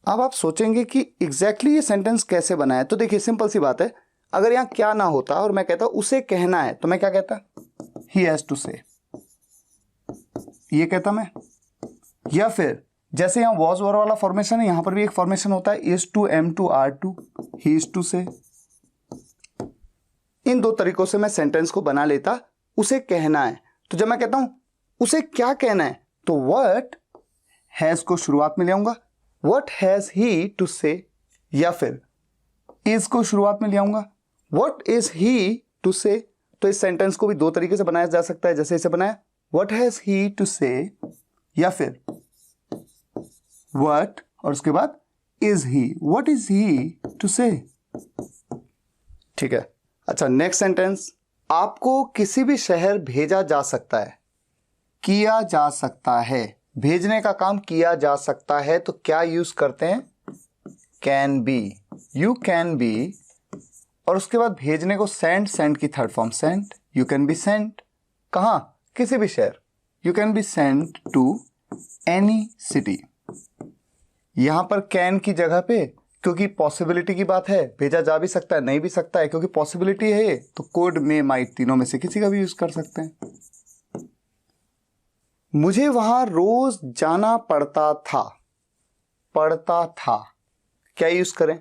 अब आप सोचेंगे कि एग्जैक्टली ये सेंटेंस कैसे बना है। तो देखिए सिंपल सी बात है, अगर यहां क्या ना होता और मैं कहता उसे कहना है, तो मैं क्या कहता? he has to say, ये कहता मैं। या फिर जैसे यहां was were वाला फॉर्मेशन है, यहां पर भी एक फॉर्मेशन होता है is to, am to, are to, he is to say। इन दो तरीकों से मैं सेंटेंस को बना लेता। उसे कहना है, तो जब मैं कहता हूं उसे क्या कहना है, तो what has को शुरुआत में ले आऊंगा, what has he to say। या फिर is को शुरुआत में ले आऊंगा, what is he to say। तो इस सेंटेंस को भी दो तरीके से बनाया जा सकता है, जैसे इसे बनाया what has he to say, या फिर what और उसके बाद is he, what is he to say। ठीक है। अच्छा, नेक्स्ट सेंटेंस, आपको किसी भी शहर भेजा जा सकता है, किया जा सकता है। भेजने का काम किया जा सकता है, तो क्या यूज करते हैं? Can be, you can be. और उसके बाद भेजने को सेंड की third form sent, you can be sent. कहां? किसी भी शहर, you can be sent to any city. यहां पर कैन की जगह पे, क्योंकि पॉसिबिलिटी की बात है, भेजा जा भी सकता है, नहीं भी सकता है, क्योंकि पॉसिबिलिटी है ये, तो कोड में माइट तीनों में से किसी का भी यूज कर सकते हैं। मुझे वहां रोज जाना पड़ता था, क्या यूज करें?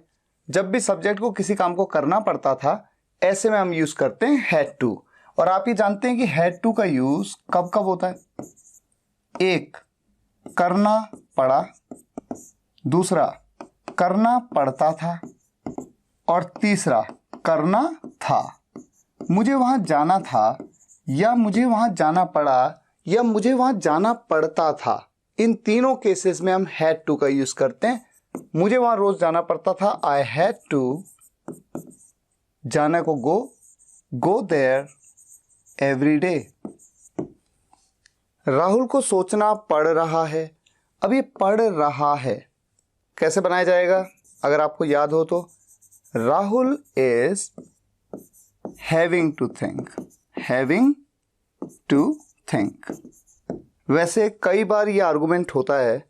जब भी सब्जेक्ट को किसी काम को करना पड़ता था, ऐसे में हम यूज करते हैं हैड टू। और आप ये जानते हैं कि हैड टू का यूज कब कब होता है? एक, करना पड़ा, दूसरा करना पड़ता था, और तीसरा करना था। मुझे वहां जाना था, या मुझे वहां जाना पड़ा, या मुझे वहां जाना पड़ता था। इन तीनों केसेस में हम हैड टू का यूज करते हैं। मुझे वहां रोज जाना पड़ता था, आई हैड टू, जाना को go there every day. Rahul को सोचना पड़ रहा है। अब ये पड़ रहा है कैसे बनाया जाएगा, अगर आपको याद हो तो, Rahul is having to think, having to think. वैसे कई बार ये आर्गुमेंट होता है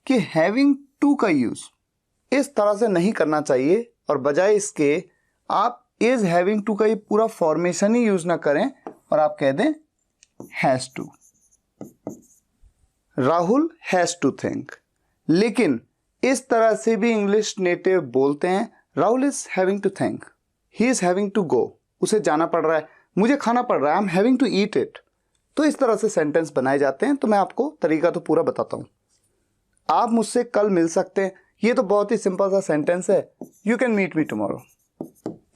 कि हैविंग टू का यूज इस तरह से नहीं करना चाहिए और बजाय इसके आप इज हैविंग टू का ये पूरा फॉर्मेशन ही यूज ना करें और आप कह दें has to. Rahul has to think. लेकिन इस तरह से भी इंग्लिश नेटिव बोलते हैं, Rahul is having to think, he is having to go, उसे जाना पड़ रहा है, मुझे खाना पड़ रहा है, I am having to eat it. तो इस तरह से सेंटेंस बनाए जाते हैं। तो मैं आपको तरीका तो पूरा बताता हूं। आप मुझसे कल मिल सकते हैं, ये तो बहुत ही सिंपल सा सेंटेंस है, you can meet me tomorrow.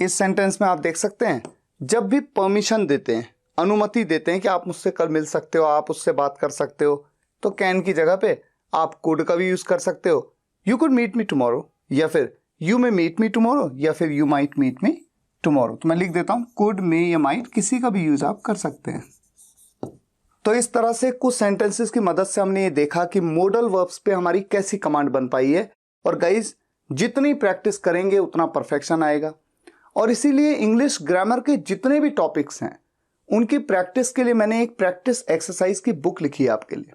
इस सेंटेंस में आप देख सकते हैं जब भी परमिशन देते हैं, अनुमति देते हैं कि आप मुझसे कल मिल सकते हो, आप उससे बात कर सकते हो, तो कैन की जगह पे आप कुड का भी यूज कर सकते हो, you could meet me tomorrow, या फिर you may meet me tomorrow, या फिर you might meet me tomorrow. तो मैं लिख देता हूं कुड, मे या माइट, किसी का भी यूज आप कर सकते हैं। तो इस तरह से कुछ सेंटेंसेस की मदद से हमने ये देखा कि मोडल वर्ब्स पे हमारी कैसी कमांड बन पाई है। और गाइस, जितनी प्रैक्टिस करेंगे उतना परफेक्शन आएगा। और इसीलिए इंग्लिश ग्रामर के जितने भी टॉपिक्स हैं उनकी प्रैक्टिस के लिए मैंने एक प्रैक्टिस एक्सरसाइज की बुक लिखी है आपके लिए।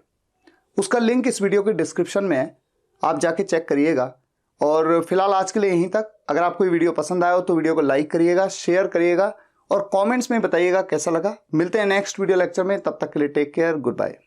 उसका लिंक इस वीडियो के डिस्क्रिप्शन में है, आप जाके चेक करिएगा। और फिलहाल आज के लिए यहीं तक। अगर आपको ये वीडियो पसंद आया हो तो वीडियो को लाइक करिएगा, शेयर करिएगा और कमेंट्स में बताइएगा कैसा लगा। मिलते हैं नेक्स्ट वीडियो लेक्चर में, तब तक के लिए टेक केयर, गुड बाय।